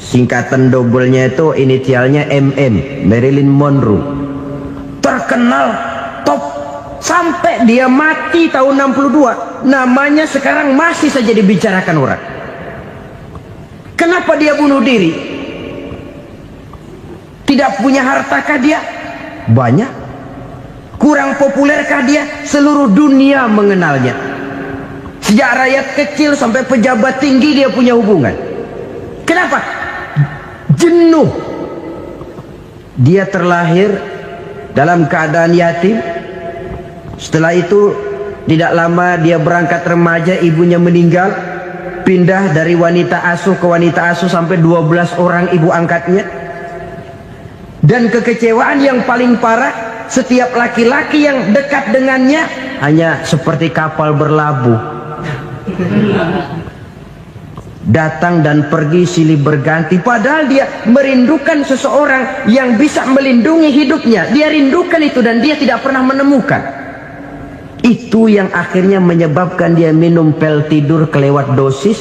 Singkatan dobelnya itu inisialnya MM, Marilyn Monroe. Terkenal, top, sampai dia mati tahun 62. Namanya sekarang masih saja dibicarakan orang. Kenapa dia bunuh diri? Tidak punya hartakah dia? Banyak. Kurang populerkah dia? Seluruh dunia mengenalnya. Sejak rakyat kecil sampai pejabat tinggi dia punya hubungan. Kenapa? Jenuh. Dia terlahir dalam keadaan yatim. Setelah itu tidak lama dia berangkat remaja, ibunya meninggal. Pindah dari wanita asuh ke wanita asuh sampai 12 orang ibu angkatnya. Dan kekecewaan yang paling parah, setiap laki-laki yang dekat dengannya hanya seperti kapal berlabuh. Datang dan pergi silih berganti. Padahal dia merindukan seseorang yang bisa melindungi hidupnya. Dia rindukan itu dan dia tidak pernah menemukan. Itu yang akhirnya menyebabkan dia minum pil tidur kelewat dosis,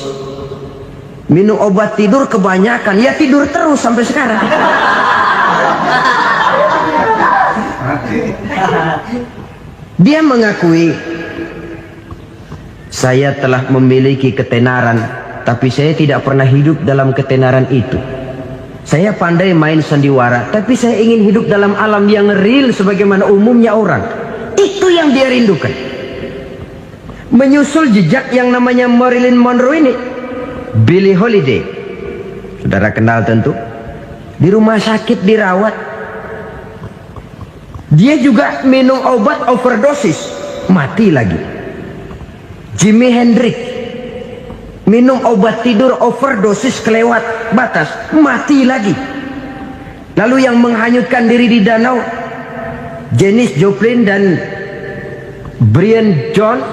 minum obat tidur kebanyakan. Ya tidur terus sampai sekarang. Dia mengakui Saya telah memiliki ketenaran, tapi saya tidak pernah hidup dalam ketenaran itu. Saya pandai main sandiwara, tapi saya ingin hidup dalam alam yang real sebagaimana umumnya orang. Itu yang dia rindukan. Menyusul jejak yang namanya Marilyn Monroe ini, Billie Holiday, saudara kenal tentu. Di rumah sakit dirawat. Dia juga minum obat overdosis, mati lagi. Jimi Hendrix minum obat tidur overdosis kelewat batas, mati lagi. Lalu yang menghanyutkan diri di danau, Janis Joplin dan Brian Jones.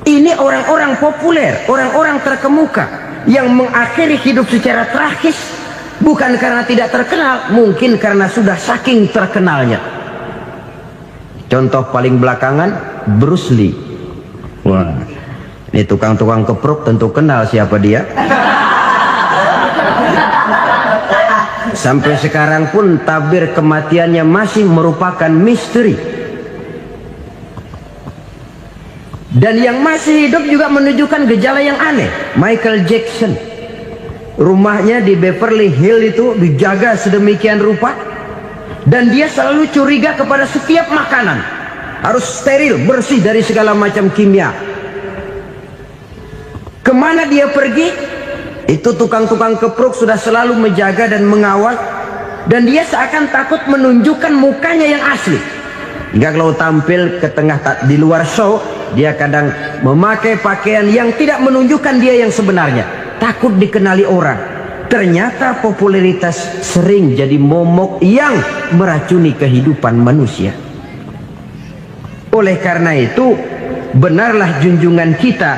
Ini orang-orang populer, orang-orang terkemuka yang mengakhiri hidup secara tragis, bukan karena tidak terkenal, mungkin karena sudah saking terkenalnya. Contoh paling belakangan, Bruce Lee. Wah, ini tukang-tukang keprok tentu kenal siapa dia. Sampai sekarang pun tabir kematiannya masih merupakan misteri. Dan yang masih hidup juga menunjukkan gejala yang aneh. Michael Jackson, rumahnya di Beverly Hills itu dijaga sedemikian rupa, dan dia selalu curiga kepada setiap makanan harus steril, bersih dari segala macam kimia. Kemana dia pergi, itu tukang-tukang keprok sudah selalu menjaga dan mengawal, dan dia seakan takut menunjukkan mukanya yang asli. Hingga kalau tampil ke tengah di luar show, dia kadang memakai pakaian yang tidak menunjukkan dia yang sebenarnya, takut dikenali orang. Ternyata popularitas sering jadi momok yang meracuni kehidupan manusia. Oleh karena itu, benarlah junjungan kita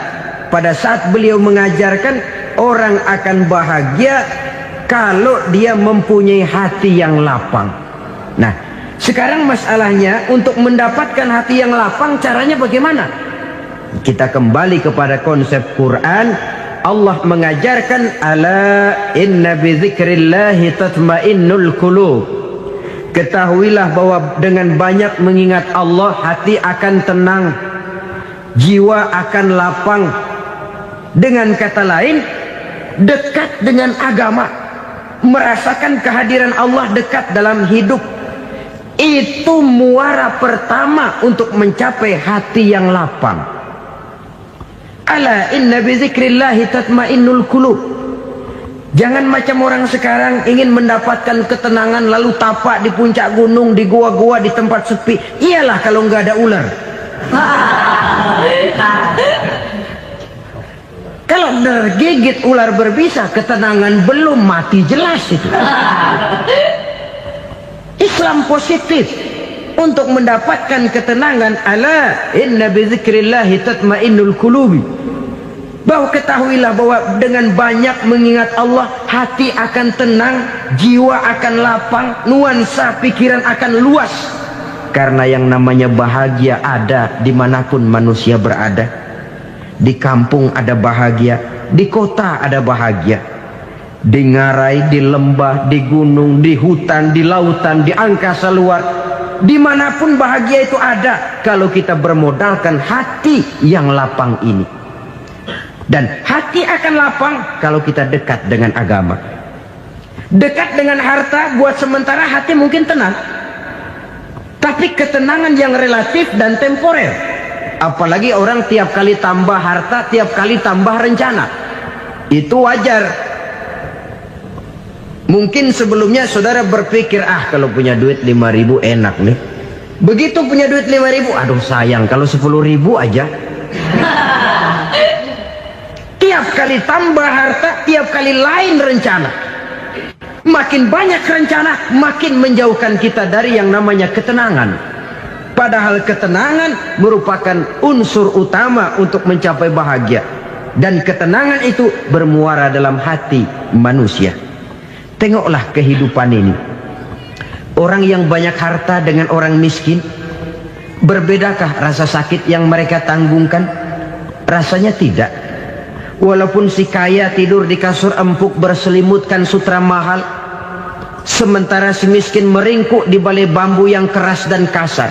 pada saat beliau mengajarkan orang akan bahagia kalau dia mempunyai hati yang lapang. Nah, sekarang masalahnya untuk mendapatkan hati yang lapang, caranya bagaimana? Kita kembali kepada konsep Quran. Allah mengajarkan, ala inna bi dzikrillahi tatmainnul qulub. Ketahuilah bahwa dengan banyak mengingat Allah, hati akan tenang, jiwa akan lapang. Dengan kata lain, dekat dengan agama, merasakan kehadiran Allah dekat dalam hidup. Itu muara pertama untuk mencapai hati yang lapang. Ala inna bi dzikrillahi tatmainnul qulub. Jangan macam orang sekarang ingin mendapatkan ketenangan lalu tapak di puncak gunung, di gua-gua, di tempat sepi. Iyalah kalau nggak ada ular. Kalau tergigit ular berbisa, ketenangan belum, mati jelas itu. Islam positif untuk mendapatkan ketenangan. Ala inna bi dzikrillahi tatmainnul qulubi. Bahwa ketahuilah bahwa dengan banyak mengingat Allah, hati akan tenang, jiwa akan lapang, nuansa pikiran akan luas. Karena yang namanya bahagia ada dimanapun manusia berada. Di kampung ada bahagia, di kota ada bahagia, di ngarai, di lembah, di gunung, di hutan, di lautan, di angkasa luar, dimanapun bahagia itu ada kalau kita bermodalkan hati yang lapang ini. Dan hati akan lapang kalau kita dekat dengan agama. Dekat dengan harta buat sementara hati mungkin tenang, tapi ketenangan yang relatif dan temporer. Apalagi orang tiap kali tambah harta, tiap kali tambah rencana. Itu wajar. Mungkin sebelumnya saudara berpikir, kalau punya duit 5.000 enak nih. Begitu punya duit 5.000, aduh sayang kalau 10.000 aja. Tiap kali tambah harta, tiap kali lain rencana. Makin banyak rencana, makin menjauhkan kita dari yang namanya ketenangan. Padahal ketenangan merupakan unsur utama untuk mencapai bahagia. Dan ketenangan itu bermuara dalam hati manusia. Tengoklah kehidupan ini. Orang yang banyak harta dengan orang miskin, berbedakah rasa sakit yang mereka tanggungkan? Rasanya tidak. Walaupun si kaya tidur di kasur empuk berselimutkan sutra mahal, sementara si miskin meringkuk di balai bambu yang keras dan kasar.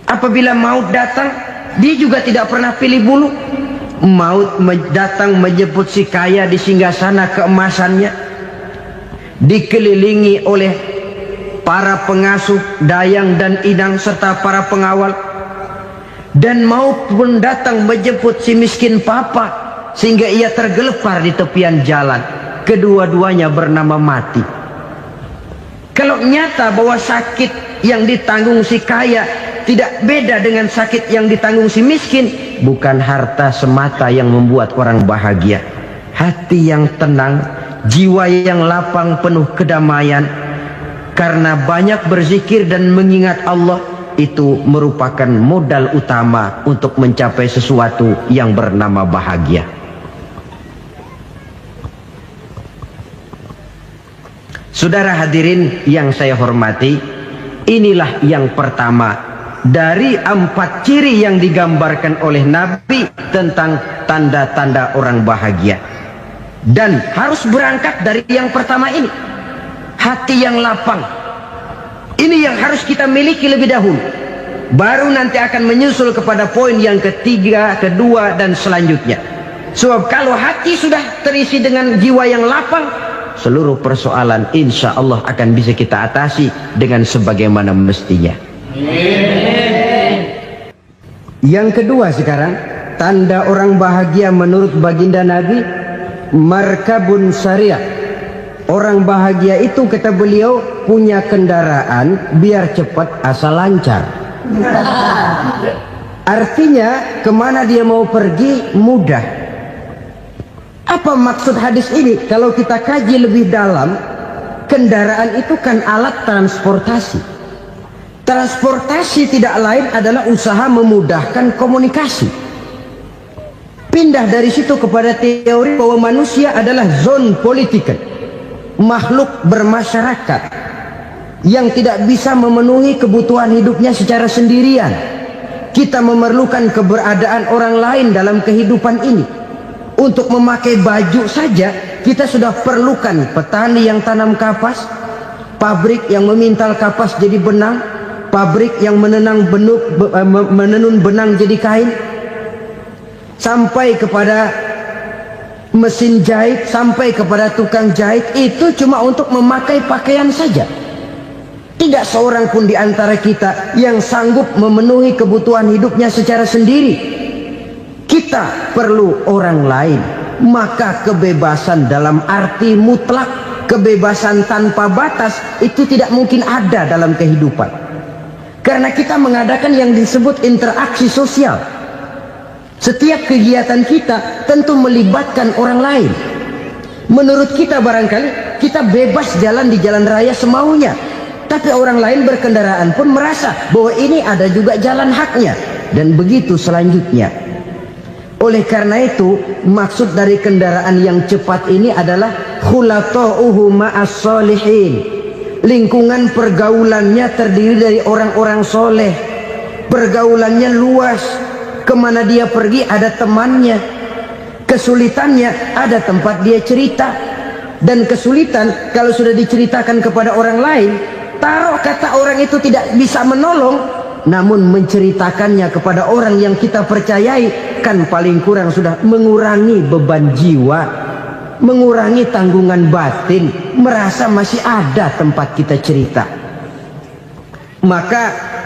Apabila maut datang, dia juga tidak pernah pilih bulu. Maut datang menjemput si kaya di singgasana keemasannya, dikelilingi oleh para pengasuh, dayang dan inang serta para pengawal. Dan maut pun datang menjemput si miskin papa, sehingga ia tergelepar di tepian jalan. Kedua-duanya bernama mati. Kalau nyata bahwa sakit yang ditanggung si kaya tidak beda dengan sakit yang ditanggung si miskin, bukan harta semata yang membuat orang bahagia. Hati yang tenang, jiwa yang lapang penuh kedamaian karena banyak berzikir dan mengingat Allah, itu merupakan modal utama untuk mencapai sesuatu yang bernama bahagia. Saudara hadirin yang saya hormati, inilah yang pertama dari 4 ciri yang digambarkan oleh Nabi tentang tanda-tanda orang bahagia. Dan harus berangkat dari yang pertama ini, hati yang lapang. Ini yang harus kita miliki lebih dahulu, baru nanti akan menyusul kepada poin yang ketiga, kedua, dan selanjutnya. Sebab kalau hati sudah terisi dengan jiwa yang lapang, seluruh persoalan insya Allah akan bisa kita atasi dengan sebagaimana mestinya. Yang kedua sekarang, tanda orang bahagia menurut baginda Nabi, markabun syariah. Orang bahagia itu, kata beliau, punya kendaraan biar cepat asal lancar. Artinya kemana dia mau pergi mudah. Apa maksud hadis ini? Kalau kita kaji lebih dalam, kendaraan itu kan alat transportasi. Transportasi tidak lain adalah usaha memudahkan komunikasi. Pindah dari situ kepada teori bahwa manusia adalah zon political, makhluk bermasyarakat yang tidak bisa memenuhi kebutuhan hidupnya secara sendirian. Kita memerlukan keberadaan orang lain dalam kehidupan ini. Untuk memakai baju saja kita sudah perlukan petani yang tanam kapas, pabrik yang memintal kapas jadi benang, pabrik yang menenun benang jadi kain, sampai kepada mesin jahit, sampai kepada tukang jahit. Itu cuma untuk memakai pakaian saja. Tidak seorang pun di antara kita yang sanggup memenuhi kebutuhan hidupnya secara sendiri. Kita perlu orang lain. Maka kebebasan dalam arti mutlak, kebebasan tanpa batas, itu tidak mungkin ada dalam kehidupan. Karena kita mengadakan yang disebut interaksi sosial. Setiap kegiatan kita tentu melibatkan orang lain. Menurut kita barangkali kita bebas jalan di jalan raya semaunya, tapi orang lain berkendaraan pun merasa bahwa ini ada juga jalan haknya, dan begitu selanjutnya. Oleh karena itu, maksud dari kendaraan yang cepat ini adalah khulato'uhu ma'as solihin. Lingkungan pergaulannya terdiri dari orang-orang soleh. Pergaulannya luas. Kemana dia pergi ada temannya. Kesulitannya ada tempat dia cerita. Dan kesulitan kalau sudah diceritakan kepada orang lain, taruh kata orang itu tidak bisa menolong, namun menceritakannya kepada orang yang kita percayai, kan paling kurang sudah mengurangi beban jiwa, mengurangi tanggungan batin, merasa masih ada tempat kita cerita. Maka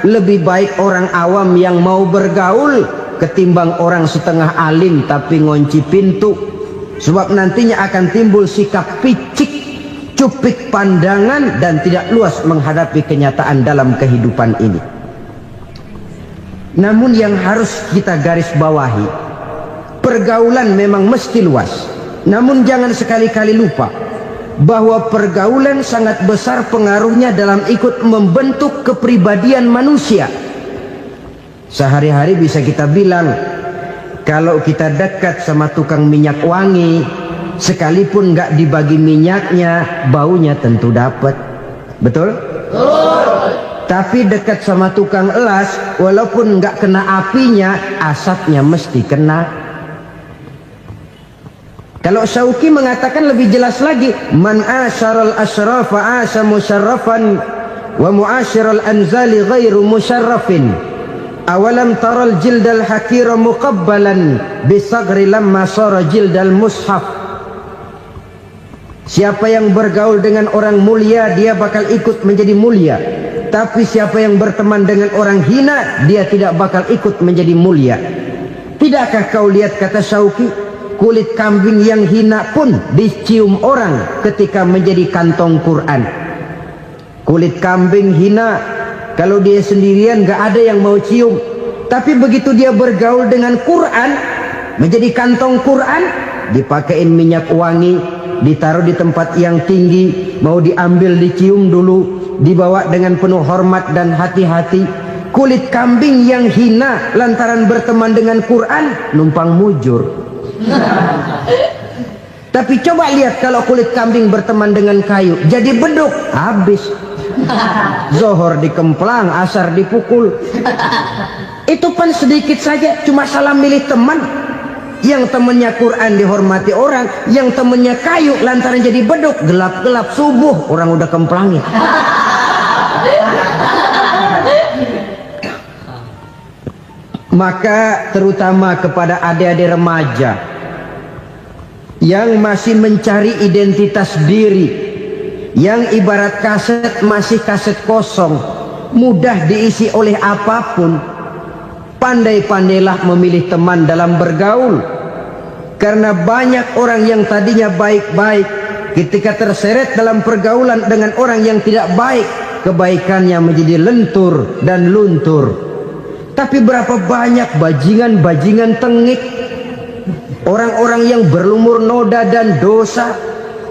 lebih baik orang awam yang mau bergaul ketimbang orang setengah alim tapi ngunci pintu. Sebab nantinya akan timbul sikap picik, cupik pandangan, dan tidak luas menghadapi kenyataan dalam kehidupan ini. Namun yang harus kita garis bawahi, pergaulan memang mesti luas. Namun jangan sekali-kali lupa bahwa pergaulan sangat besar pengaruhnya dalam ikut membentuk kepribadian manusia. Sehari-hari bisa kita bilang, kalau kita dekat sama tukang minyak wangi, sekalipun nggak dibagi minyaknya, baunya tentu dapat. Betul? Tapi dekat sama tukang elas, walaupun nggak kena apinya, asapnya mesti kena. Kalau Syauqi mengatakan lebih jelas lagi, man asyaral asrafa asa musyarrafan wa muasyiral anzali ghairu musyarrafin. Awalam taral jildal hakira muqabbalan bisagri lamma sara jildal mushaf. Siapa yang bergaul dengan orang mulia, dia bakal ikut menjadi mulia. Tapi siapa yang berteman dengan orang hina, dia tidak bakal ikut menjadi mulia. Tidakkah kau lihat, kata Syauqi, kulit kambing yang hina pun dicium orang ketika menjadi kantong Quran. Kulit kambing hina, kalau dia sendirian gak ada yang mau cium. Tapi begitu dia bergaul dengan Quran, menjadi kantong Quran, dipakein minyak wangi, ditaruh di tempat yang tinggi, mau diambil dicium dulu, dibawa dengan penuh hormat dan hati-hati. Kulit kambing yang hina lantaran berteman dengan Quran, numpang mujur. Tapi coba lihat kalau kulit kambing berteman dengan kayu, jadi beduk, habis. Zohor dikemplang, asar dipukul. Itu pun sedikit saja, cuma salah milih teman. Yang temannya Quran dihormati orang, yang temannya kayu lantaran jadi beduk, gelap-gelap subuh orang udah kemplangin. Maka terutama kepada adik-adik remaja yang masih mencari identitas diri, yang ibarat kaset masih kaset kosong, mudah diisi oleh apapun, pandai-pandailah memilih teman dalam bergaul. Karena banyak orang yang tadinya baik-baik, ketika terseret dalam pergaulan dengan orang yang tidak baik, kebaikannya menjadi lentur dan luntur. Tapi berapa banyak bajingan-bajingan tengik, orang-orang yang berlumur noda dan dosa,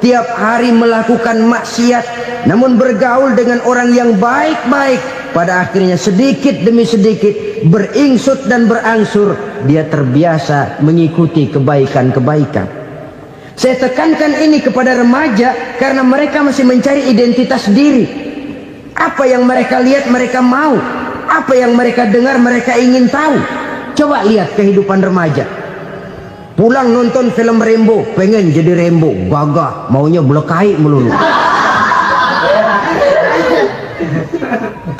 tiap hari melakukan maksiat, namun bergaul dengan orang yang baik-baik, pada akhirnya sedikit demi sedikit beringsut dan berangsur dia terbiasa mengikuti kebaikan-kebaikan. Saya tekankan ini kepada remaja karena mereka masih mencari identitas diri. Apa yang mereka lihat mereka mau, apa yang mereka dengar mereka ingin tahu. Coba lihat kehidupan remaja. Pulang nonton film Rambo, pengen jadi Rambo, gagah, maunya belekai melulu.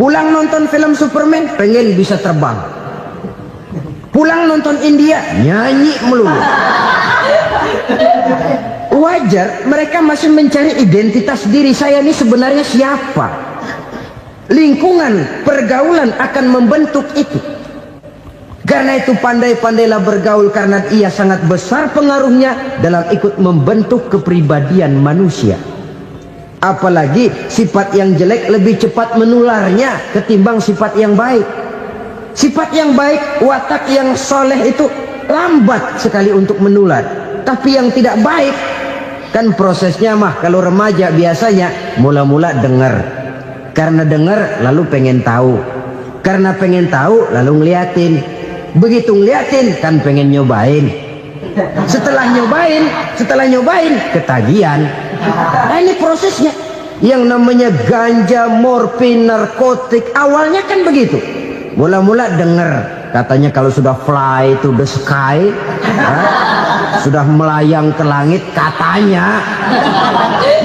Pulang nonton film Superman, pengen bisa terbang. Pulang nonton India, nyanyi melulu. Wajar, mereka masih mencari identitas diri. Saya ini sebenarnya siapa? Lingkungan, pergaulan akan membentuk itu. Karena itu pandai-pandailah bergaul, karena ia sangat besar pengaruhnya dalam ikut membentuk kepribadian manusia. Apalagi sifat yang jelek lebih cepat menularnya ketimbang sifat yang baik. Sifat yang baik, watak yang soleh itu lambat sekali untuk menular. Tapi yang tidak baik, kan prosesnya mah kalau remaja biasanya mula-mula dengar. Karena dengar lalu pengen tahu. Karena pengen tahu lalu ngeliatin. Begitu ngeliatin kan pengen nyobain. Setelah nyobain ketagihan. Nah, ini prosesnya. Yang namanya ganja, morfin, narkotik, awalnya kan begitu. Mula-mula dengar, katanya kalau sudah fly to the sky, sudah melayang ke langit, katanya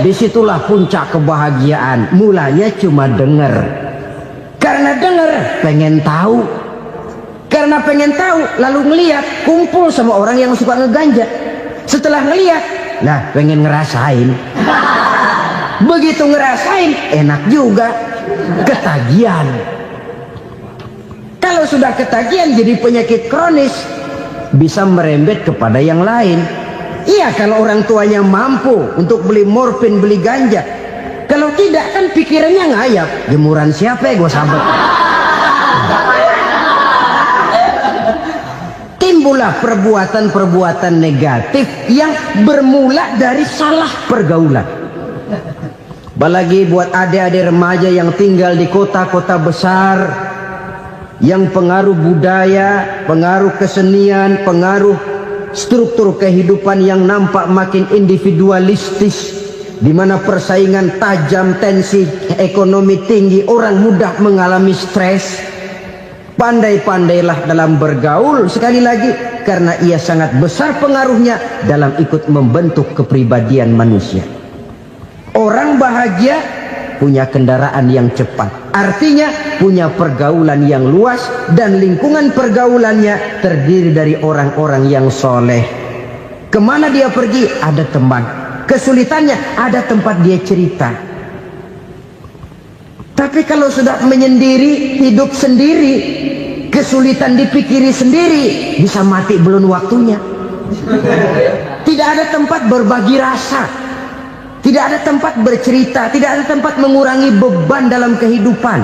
disitulah puncak kebahagiaan. Mulanya cuma dengar. Karena dengar pengen tahu. Karena pengen tahu lalu ngeliat, kumpul sama orang yang suka ngeganja. Setelah ngeliat, nah pengen ngerasain. Begitu ngerasain enak juga, ketagihan. Kalau sudah ketagihan jadi penyakit kronis, bisa merembet kepada yang lain. Iya, kalau orang tuanya mampu untuk beli morfin, beli ganja. Kalau tidak kan pikirannya ngayap, jemuran siapa ya gue sabet. Timbullah perbuatan-perbuatan negatif yang bermula dari salah pergaulan. Apalagi buat adik-adik remaja yang tinggal di kota-kota besar, yang pengaruh budaya, pengaruh kesenian, pengaruh struktur kehidupan yang nampak makin individualistis, di mana persaingan tajam, tensi ekonomi tinggi, orang mudah mengalami stres. Pandai-pandailah dalam bergaul, sekali lagi, karena ia sangat besar pengaruhnya dalam ikut membentuk kepribadian manusia. Orang bahagia punya kendaraan yang cepat. Artinya punya pergaulan yang luas dan lingkungan pergaulannya terdiri dari orang-orang yang soleh. Kemana dia pergi? Ada teman. Kesulitannya ada tempat dia cerita. Tapi kalau sudah menyendiri, hidup sendiri, kesulitan dipikiri sendiri, bisa mati belum waktunya. Tidak ada tempat berbagi rasa, tidak ada tempat bercerita, tidak ada tempat mengurangi beban dalam kehidupan.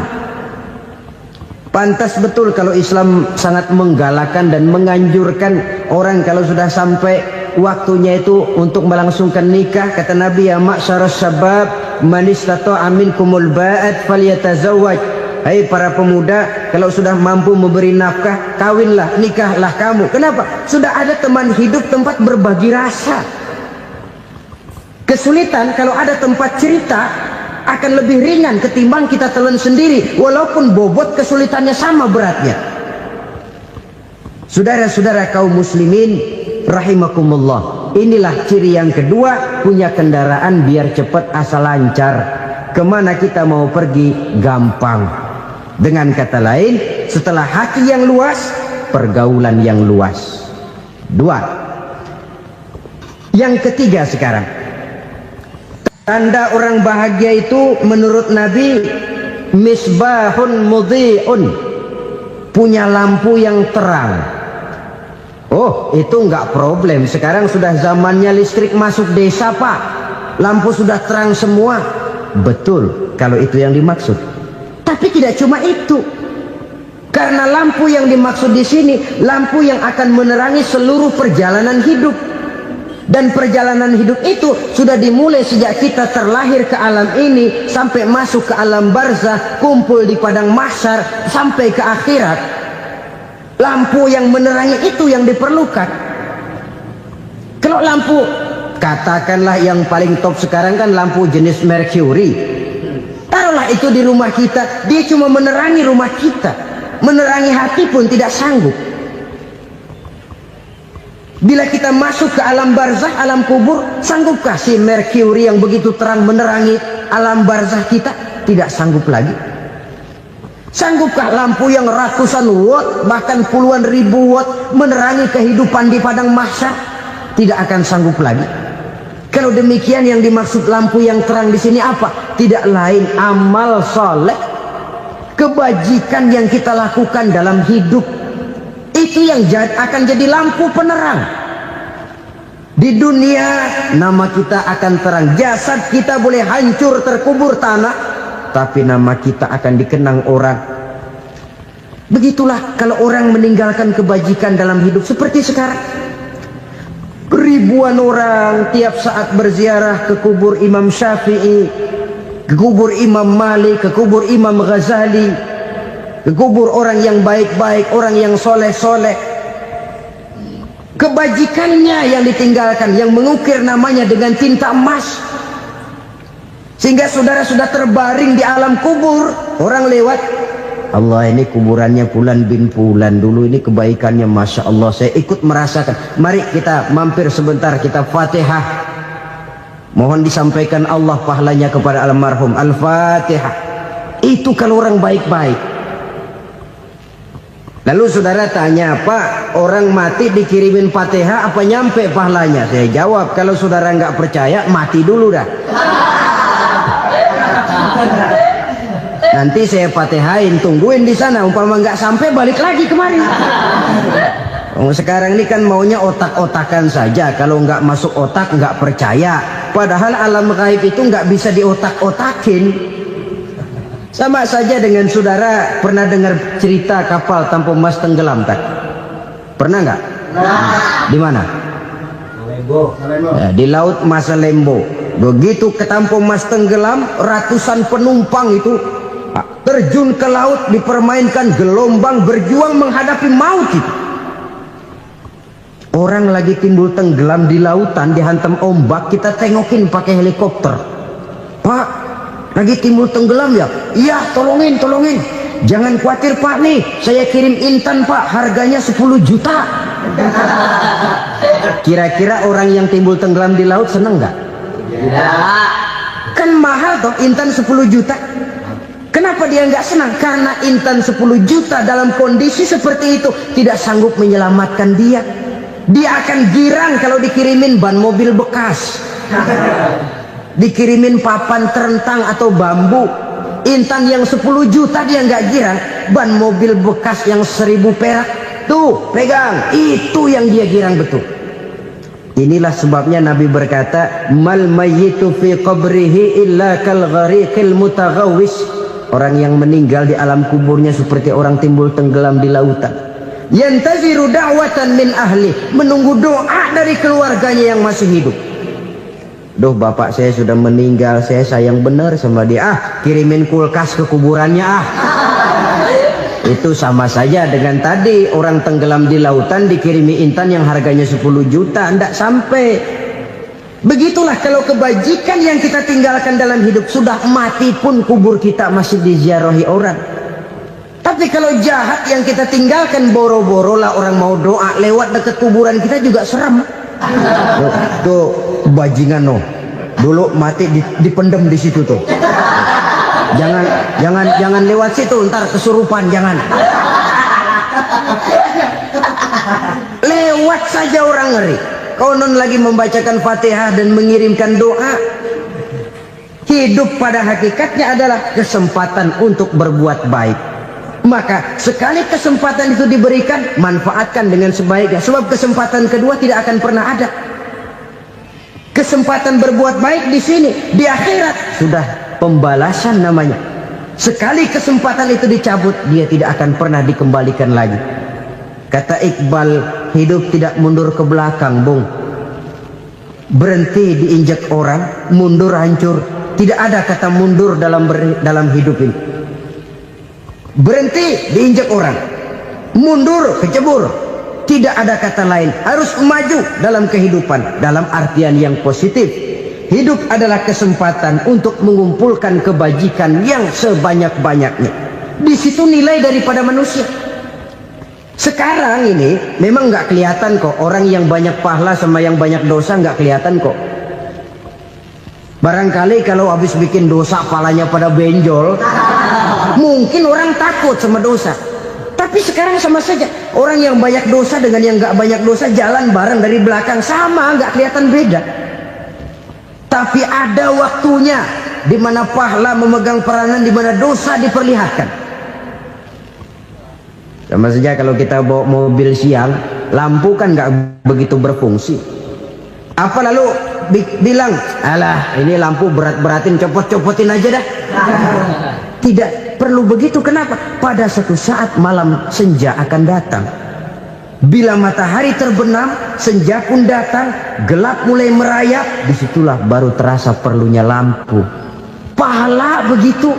Pantas betul kalau Islam sangat menggalakkan dan menganjurkan orang kalau sudah sampai waktunya itu untuk melangsungkan nikah. Kata Nabi, ya ma'syaras syabab man istata'a minkumul ba'at falyatazawwaj. Hai para pemuda, kalau sudah mampu memberi nafkah, kawinlah, nikahlah kamu. Kenapa? Sudah ada teman hidup, tempat berbagi rasa. Kesulitan kalau ada tempat cerita akan lebih ringan ketimbang kita telan sendiri, walaupun bobot kesulitannya sama beratnya. Saudara-saudara kaum muslimin rahimakumullah, inilah ciri yang kedua, punya kendaraan biar cepat asal lancar. Kemana kita mau pergi gampang. Dengan kata lain, setelah hati yang luas, pergaulan yang luas. Dua. Yang ketiga sekarang, tanda orang bahagia itu menurut Nabi, misbahun mudhi'un, punya lampu yang terang. Oh, itu enggak problem. Sekarang sudah zamannya listrik masuk desa, Pak. Lampu sudah terang semua. Betul, kalau itu yang dimaksud. Tapi tidak cuma itu. Karena lampu yang dimaksud di sini, lampu yang akan menerangi seluruh perjalanan hidup. Dan perjalanan hidup itu sudah dimulai sejak kita terlahir ke alam ini sampai masuk ke alam barzah, kumpul di padang mahsyar sampai ke akhirat. Lampu yang menerangi itu yang diperlukan. Kalau lampu, katakanlah yang paling top sekarang kan lampu jenis Mercury. Taruhlah itu di rumah kita, dia cuma menerangi rumah kita, menerangi hati pun tidak sanggup. Bila kita masuk ke alam barzah, alam kubur, sanggupkah si Mercury yang begitu terang menerangi alam barzah kita? Tidak sanggup lagi. Sanggupkah lampu yang ratusan watt, bahkan puluhan ribu watt menerangi kehidupan di padang mahsyar? Tidak akan sanggup lagi. Kalau demikian, yang dimaksud lampu yang terang di sini apa? Tidak lain amal soleh, kebajikan yang kita lakukan dalam hidup. Itu yang akan jadi lampu penerang. Di dunia nama kita akan terang. Jasad kita boleh hancur terkubur tanah, tapi nama kita akan dikenang orang. Begitulah kalau orang meninggalkan kebajikan dalam hidup seperti sekarang. Ribuan orang tiap saat berziarah ke kubur Imam Syafi'i, ke kubur Imam Malik, ke kubur Imam Ghazali, ke kubur orang yang baik-baik, orang yang soleh-soleh. Kebajikannya yang ditinggalkan, yang mengukir namanya dengan tinta emas. Sehingga saudara sudah terbaring di alam kubur, orang lewat, Allah, ini kuburannya Fulan bin Fulan, dulu ini kebaikannya Masya Allah, saya ikut merasakan. Mari kita mampir sebentar, kita Fatihah. Mohon disampaikan Allah pahalanya kepada almarhum. Al-Fatihah. Itu kalau orang baik-baik. Lalu saudara tanya, Pak, orang mati dikirimin Fatihah apa nyampe pahalanya? Saya jawab, kalau saudara nggak percaya, mati dulu dah. Nanti saya Fatihain, tungguin di sana. Umpama nggak sampai, balik lagi kemari. Oh, sekarang ini kan maunya otak-otakan saja. Kalau nggak masuk otak, nggak percaya. Padahal alam gaib itu nggak bisa diotak-otakin. Sama saja dengan saudara pernah dengar cerita kapal Tampu Mas tenggelam, tak? Pernah nggak? Di mana? Ya, di laut Masalembo. Begitu ke Tampu Mas tenggelam, ratusan penumpang itu terjun ke laut, dipermainkan gelombang, berjuang menghadapi maut itu. Orang lagi timbul tenggelam di lautan, dihantam ombak, kita tengokin pakai helikopter. Pak, lagi timbul tenggelam ya? Iya, tolongin. Jangan khawatir Pak, nih saya kirim intan Pak, harganya 10 juta. Kira-kira orang yang timbul tenggelam di laut seneng nggak? Tidak. Kan mahal toh intan 10 juta. Kenapa dia nggak senang? Karena intan 10 juta dalam kondisi seperti itu tidak sanggup menyelamatkan dia. Dia akan girang kalau dikirimin ban mobil bekas, dikirimin papan terentang atau bambu. Intan yang 10 juta dia nggak girang. Ban mobil bekas yang 1000 perak, tuh pegang, itu yang dia girang betul. Inilah sebabnya Nabi berkata, mal mayyitu fi qabrihi illa kal ghariqil mutaghawwis. Orang yang meninggal di alam kuburnya seperti orang timbul tenggelam di lautan. Yantaziru da'watan min ahli, menunggu doa dari keluarganya yang masih hidup. Duh, bapak saya sudah meninggal, saya sayang benar sama dia. Kirimin kulkas ke kuburannya Itu sama saja dengan tadi orang tenggelam di lautan dikirimi intan yang harganya 10 juta, tidak sampai. Begitulah kalau kebajikan yang kita tinggalkan dalam hidup, sudah mati pun kubur kita masih diziarahi orang. Tapi kalau jahat yang kita tinggalkan, boro-boro lah orang mau doa lewat dekat kuburan kita juga serem. Tuh bajingan dulu mati dipendem di situ tuh. Jangan lewat situ, ntar kesurupan, jangan. Lewat saja orang ngeri. Konon lagi membacakan Fatihah dan mengirimkan doa. Hidup pada hakikatnya adalah kesempatan untuk berbuat baik. Maka sekali kesempatan itu diberikan, manfaatkan dengan sebaiknya. Sebab kesempatan kedua tidak akan pernah ada. Kesempatan berbuat baik di sini, di akhirat sudah pembalasan namanya. Sekali kesempatan itu dicabut, dia tidak akan pernah dikembalikan lagi. Kata Iqbal, hidup tidak mundur ke belakang, Bung. Berhenti diinjak orang, mundur hancur. Tidak ada kata mundur dalam hidup ini. Berhenti diinjak orang, mundur kecebur. Tidak ada kata lain, harus maju dalam kehidupan dalam artian yang positif. Hidup adalah kesempatan untuk mengumpulkan kebajikan yang sebanyak-banyaknya. Di situ nilai daripada manusia. Sekarang ini memang nggak kelihatan kok, orang yang banyak pahala sama yang banyak dosa nggak kelihatan kok. Barangkali kalau habis bikin dosa palanya pada benjol, mungkin orang takut sama dosa. Tapi sekarang sama saja, orang yang banyak dosa dengan yang nggak banyak dosa jalan bareng dari belakang, sama, nggak kelihatan beda. Tapi ada waktunya di mana pahala memegang peranan, di mana dosa diperlihatkan. Sama saja kalau kita bawa mobil siang, lampu kan nggak begitu berfungsi. Apa lalu bilang, alah ini lampu berat-beratin, copot-copotin aja dah. Tidak perlu begitu. Kenapa? Pada suatu saat malam senja akan datang. Bila matahari terbenam, senja pun datang, gelap mulai merayap, disitulah baru terasa perlunya lampu. Pahala begitu.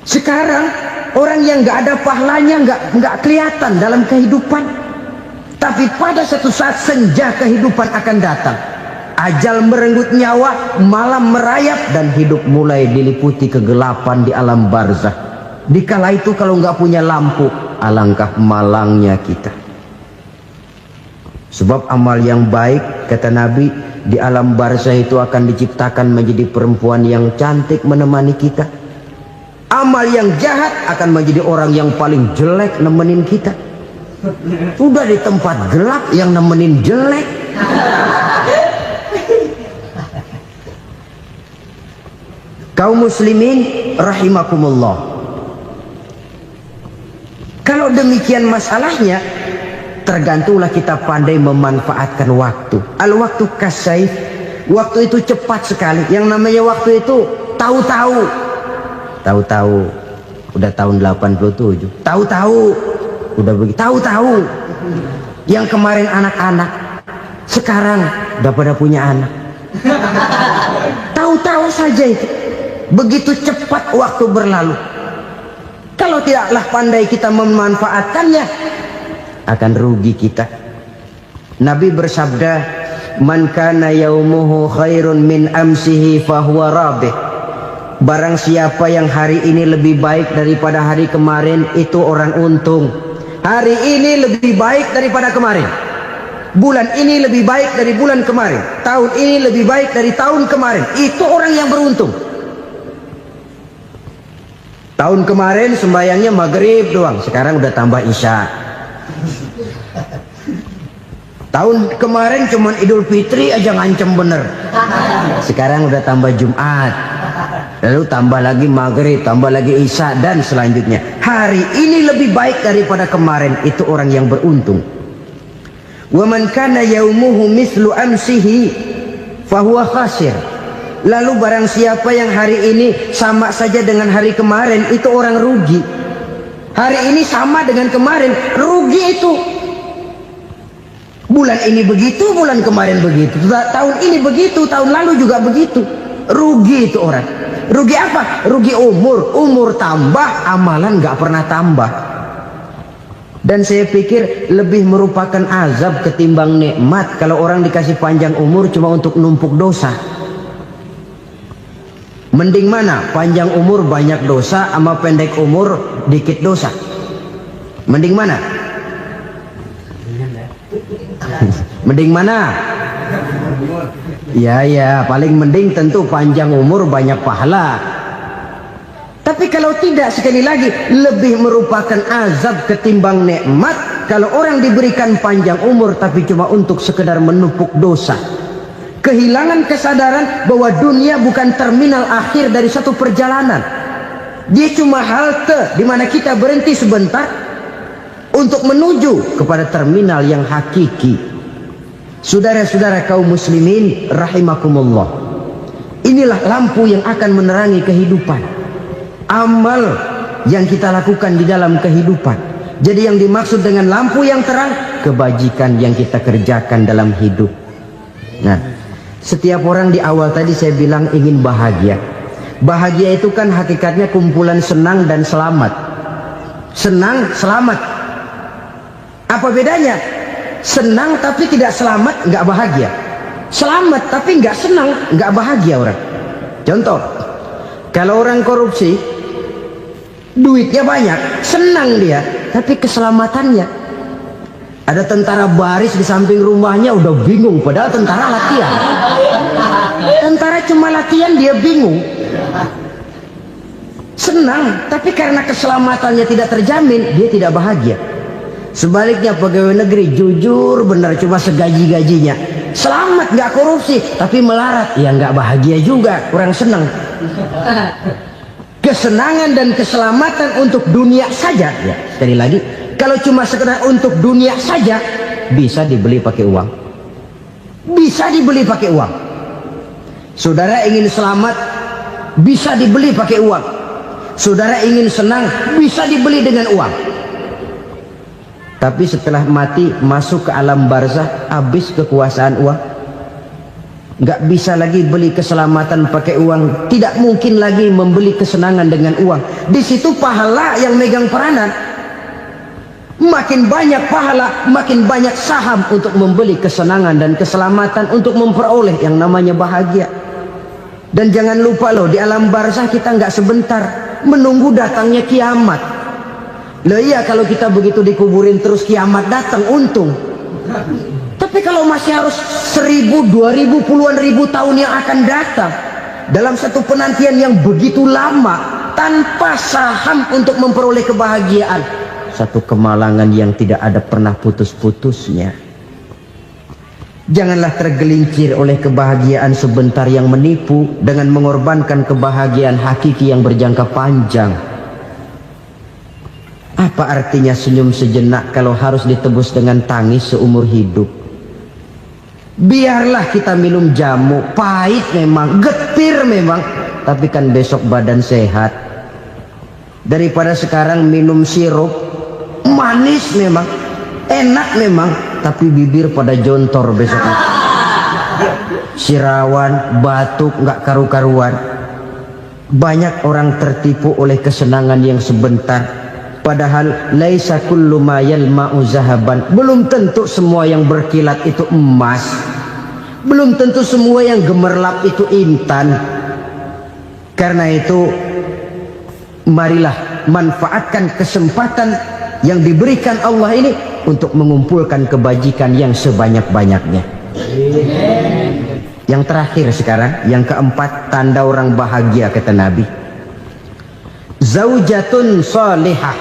Sekarang orang yang nggak ada pahalanya nggak kelihatan dalam kehidupan. Tapi pada suatu saat senja kehidupan akan datang. Ajal merenggut nyawa, malam merayap, dan hidup mulai diliputi kegelapan di alam barzah. Dikala itu kalau nggak punya lampu, alangkah malangnya kita. Sebab amal yang baik, kata Nabi, di alam barzah itu akan diciptakan menjadi perempuan yang cantik menemani kita. Amal yang jahat akan menjadi orang yang paling jelek nemenin kita. Sudah di tempat gelap yang nemenin jelek. Kaum muslimin rahimakumullah. Kalau demikian masalahnya, tergantunglah kita pandai memanfaatkan waktu. Al-waktu kasayf. Waktu itu cepat sekali. Yang namanya waktu itu tahu-tahu. Tahu-tahu. Udah tahun 87. Tahu-tahu. Udah begitu. Tahu-tahu. Yang kemarin anak-anak, sekarang udah pada punya anak. Tahu-tahu saja itu. Begitu cepat waktu berlalu. Kalau tidaklah pandai kita memanfaatkannya, akan rugi kita. Nabi bersabda, man kana yaumuhu khairun min amsihi fahuwa rabih. Barang siapa yang hari ini lebih baik daripada hari kemarin, itu orang untung. Hari ini lebih baik daripada kemarin. bulan ini lebih baik dari bulan kemarin, tahun ini lebih baik dari tahun kemarin. Itu orang yang beruntung. Tahun kemarin sembayangnya maghrib doang, sekarang udah tambah isya. Tahun kemarin cuman Idul Fitri aja ngancem bener, sekarang udah tambah Jumat, lalu tambah lagi maghrib, tambah lagi isya, dan selanjutnya. Hari ini lebih baik daripada kemarin. Itu orang yang beruntung. Wa man kana yaumuhu mislu amsihi fahuwa khasir. Lalu barang siapa yang hari ini sama saja dengan hari kemarin, itu orang rugi. Hari ini sama dengan kemarin, rugi itu. Bulan ini begitu, bulan kemarin begitu, tahun ini begitu, tahun lalu juga begitu. Rugi itu orang. Rugi apa? Rugi umur. Umur tambah, amalan gak pernah tambah. Dan saya pikir lebih merupakan azab ketimbang nikmat kalau orang dikasih panjang umur cuma untuk numpuk dosa. Mending mana? Panjang umur banyak dosa sama pendek umur dikit dosa? Mending mana? Mending mana? Ya, paling mending tentu panjang umur banyak pahala. Tapi kalau tidak, sekali lagi, lebih merupakan azab ketimbang nikmat kalau orang diberikan panjang umur tapi cuma untuk sekedar menumpuk dosa. Kehilangan kesadaran bahwa dunia bukan terminal akhir dari satu perjalanan. Dia cuma halte di mana kita berhenti sebentar untuk menuju kepada terminal yang hakiki. Saudara-saudara kaum muslimin rahimakumullah, inilah lampu yang akan menerangi kehidupan, amal yang kita lakukan di dalam kehidupan. Jadi yang dimaksud dengan lampu yang terang, kebajikan yang kita kerjakan dalam hidup. Nah, setiap orang di awal tadi saya bilang ingin bahagia. Bahagia itu kan hakikatnya kumpulan senang dan selamat. Senang, selamat. Apa bedanya? Senang tapi tidak selamat, nggak bahagia. Selamat tapi nggak senang, nggak bahagia orang. Contoh, kalau orang korupsi, duitnya banyak, senang dia, tapi keselamatannya. Ada tentara baris di samping rumahnya udah bingung, padahal tentara latihan. Tentara cuma latihan, dia bingung. Senang, tapi karena keselamatannya tidak terjamin, dia tidak bahagia. Sebaliknya pegawai negeri jujur benar, cuma segaji-gajinya, selamat nggak korupsi tapi melarat, ya nggak bahagia juga, kurang senang. Kesenangan dan keselamatan untuk dunia saja, ya sekali lagi, kalau cuma sekedar untuk dunia saja bisa dibeli pakai uang, bisa dibeli pakai uang. Saudara ingin selamat bisa dibeli pakai uang, saudara ingin senang bisa dibeli dengan uang. Tapi setelah mati masuk ke alam barzah, habis kekuasaan uang. Nggak bisa lagi beli keselamatan pakai uang, tidak mungkin lagi membeli kesenangan dengan uang. Di situ pahala yang megang peranan. Makin banyak pahala, makin banyak saham untuk membeli kesenangan dan keselamatan, untuk memperoleh yang namanya bahagia. Dan jangan lupa loh, di alam barzah kita nggak sebentar, menunggu datangnya kiamat. Loh iya, kalau kita begitu dikuburin terus kiamat datang, untung. Tapi kalau masih harus 1000, 2000, puluhan ribu tahun yang akan datang, dalam satu penantian yang begitu lama, tanpa saham untuk memperoleh kebahagiaan, satu kemalangan yang tidak ada pernah putus-putusnya. Janganlah tergelincir oleh kebahagiaan sebentar yang menipu dengan mengorbankan kebahagiaan hakiki yang berjangka panjang. Apa artinya senyum sejenak kalau harus ditebus dengan tangis seumur hidup? Biarlah kita minum jamu, pahit memang, getir memang, tapi kan besok badan sehat. Daripada sekarang minum sirup, manis memang, enak memang, tapi bibir pada jontor besoknya. Sirawan, batuk, nggak karu-karuan. Banyak orang tertipu oleh kesenangan yang sebentar. Padahal laisa kullu ma yalma'u zahaban. Belum tentu semua yang berkilat itu emas. Belum tentu semua yang gemerlap itu intan. Karena itu marilah manfaatkan kesempatan yang diberikan Allah ini untuk mengumpulkan kebajikan yang sebanyak-banyaknya. Yang terakhir sekarang, yang keempat, tanda orang bahagia kata Nabi. Zaujatun salihah.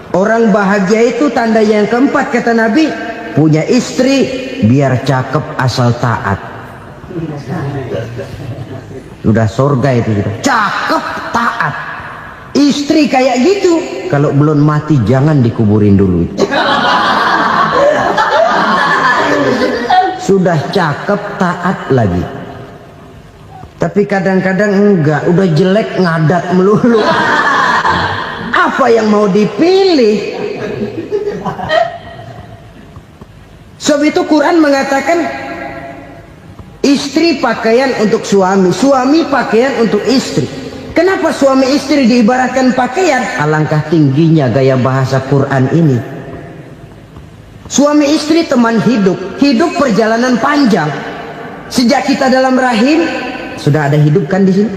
Orang bahagia itu tanda yang keempat kata Nabi, punya istri biar cakep asal taat. Sudah surga itu gitu. Cakep taat. Istri kayak gitu, kalau belum mati jangan dikuburin dulu. Sudah cakep taat lagi. Tapi kadang-kadang enggak, udah jelek ngadat melulu. Apa yang mau dipilih? Sebab itu Quran mengatakan istri pakaian untuk suami, suami pakaian untuk istri. Kenapa suami istri diibaratkan pakaian? Alangkah tingginya gaya bahasa Quran ini. Suami istri teman hidup, hidup perjalanan panjang. Sejak kita dalam rahim sudah ada hidup kan di sini.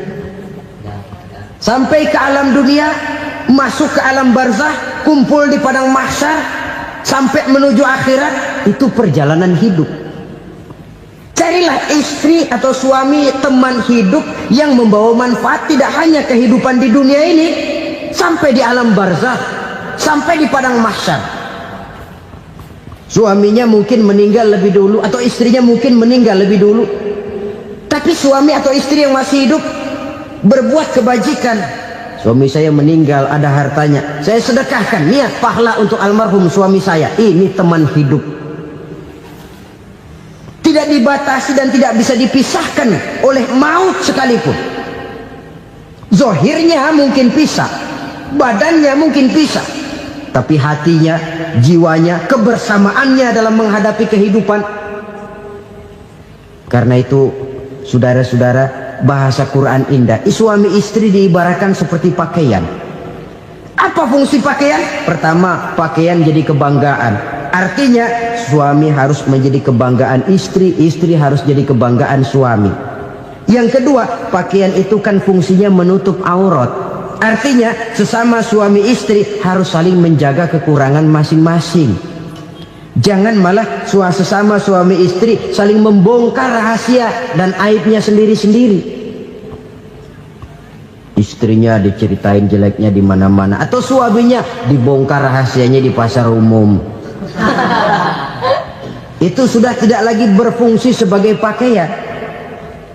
Sampai ke alam dunia, masuk ke alam barzah, kumpul di padang mahsyar, sampai menuju akhirat, itu perjalanan hidup. Carilah istri atau suami teman hidup yang membawa manfaat tidak hanya kehidupan di dunia ini, sampai di alam barzah, sampai di padang mahsyar. Suaminya mungkin meninggal lebih dulu atau istrinya mungkin meninggal lebih dulu, tapi suami atau istri yang masih hidup berbuat kebajikan. Suami saya meninggal, ada hartanya, saya sedekahkan, niat pahala untuk almarhum suami saya. Ini teman hidup, tidak dibatasi dan tidak bisa dipisahkan oleh maut sekalipun. Zohirnya mungkin pisah, badannya mungkin pisah, tapi hatinya, jiwanya, kebersamaannya dalam menghadapi kehidupan. Karena itu saudara-saudara, bahasa Quran indah. Suami istri diibaratkan seperti pakaian. Apa fungsi pakaian? Pertama, pakaian jadi kebanggaan. Artinya suami harus menjadi kebanggaan istri, istri harus jadi kebanggaan suami. Yang kedua, pakaian itu kan fungsinya menutup aurat. Artinya sesama suami istri harus saling menjaga kekurangan masing-masing. Jangan malah sesama suami istri saling membongkar rahasia dan aibnya sendiri-sendiri. Istrinya diceritain jeleknya di mana-mana, atau suaminya dibongkar rahasianya di pasar umum. Itu sudah tidak lagi berfungsi sebagai pakaian.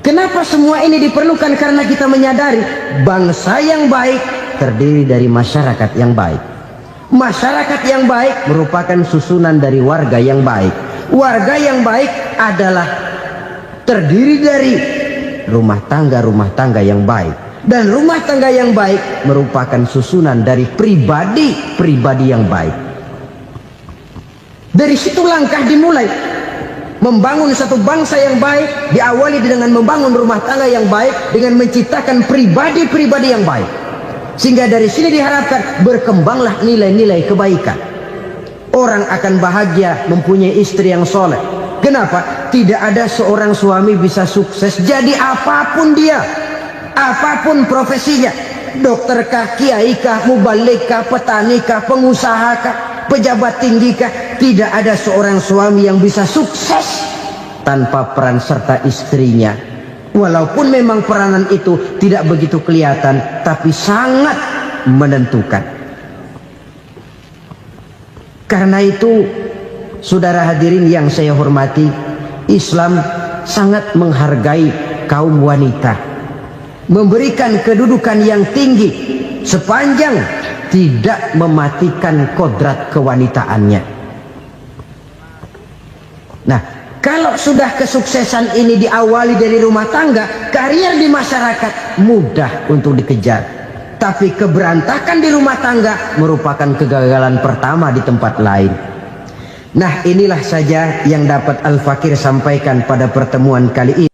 Kenapa semua ini diperlukan? Karena kita menyadari bangsa yang baik terdiri dari masyarakat yang baik. Masyarakat yang baik merupakan susunan dari warga yang baik. Warga yang baik adalah terdiri dari rumah tangga yang baik. Dan rumah tangga yang baik merupakan susunan dari pribadi yang baik. Dari situ langkah dimulai. Membangun satu bangsa yang baik diawali dengan membangun rumah tangga yang baik, dengan menciptakan pribadi-pribadi yang baik. Sehingga dari sini diharapkan berkembanglah nilai-nilai kebaikan. Orang akan bahagia mempunyai istri yang soleh. Kenapa? Tidak ada seorang suami bisa sukses jadi apapun dia, apapun profesinya, dokterkah, kiaikah, mubalikkah, petanikah, pengusahakah, pejabat tinggikah. Tidak ada seorang suami yang bisa sukses tanpa peran serta istrinya. Walaupun memang peranan itu tidak begitu kelihatan, tapi sangat menentukan. Karena itu, saudara hadirin yang saya hormati, Islam sangat menghargai kaum wanita, memberikan kedudukan yang tinggi sepanjang tidak mematikan kodrat kewanitaannya. Nah, kalau sudah kesuksesan ini diawali dari rumah tangga, karier di masyarakat mudah untuk dikejar. Tapi keberantakan di rumah tangga merupakan kegagalan pertama di tempat lain. Nah, inilah saja yang dapat Al-Fakir sampaikan pada pertemuan kali ini.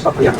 satu yang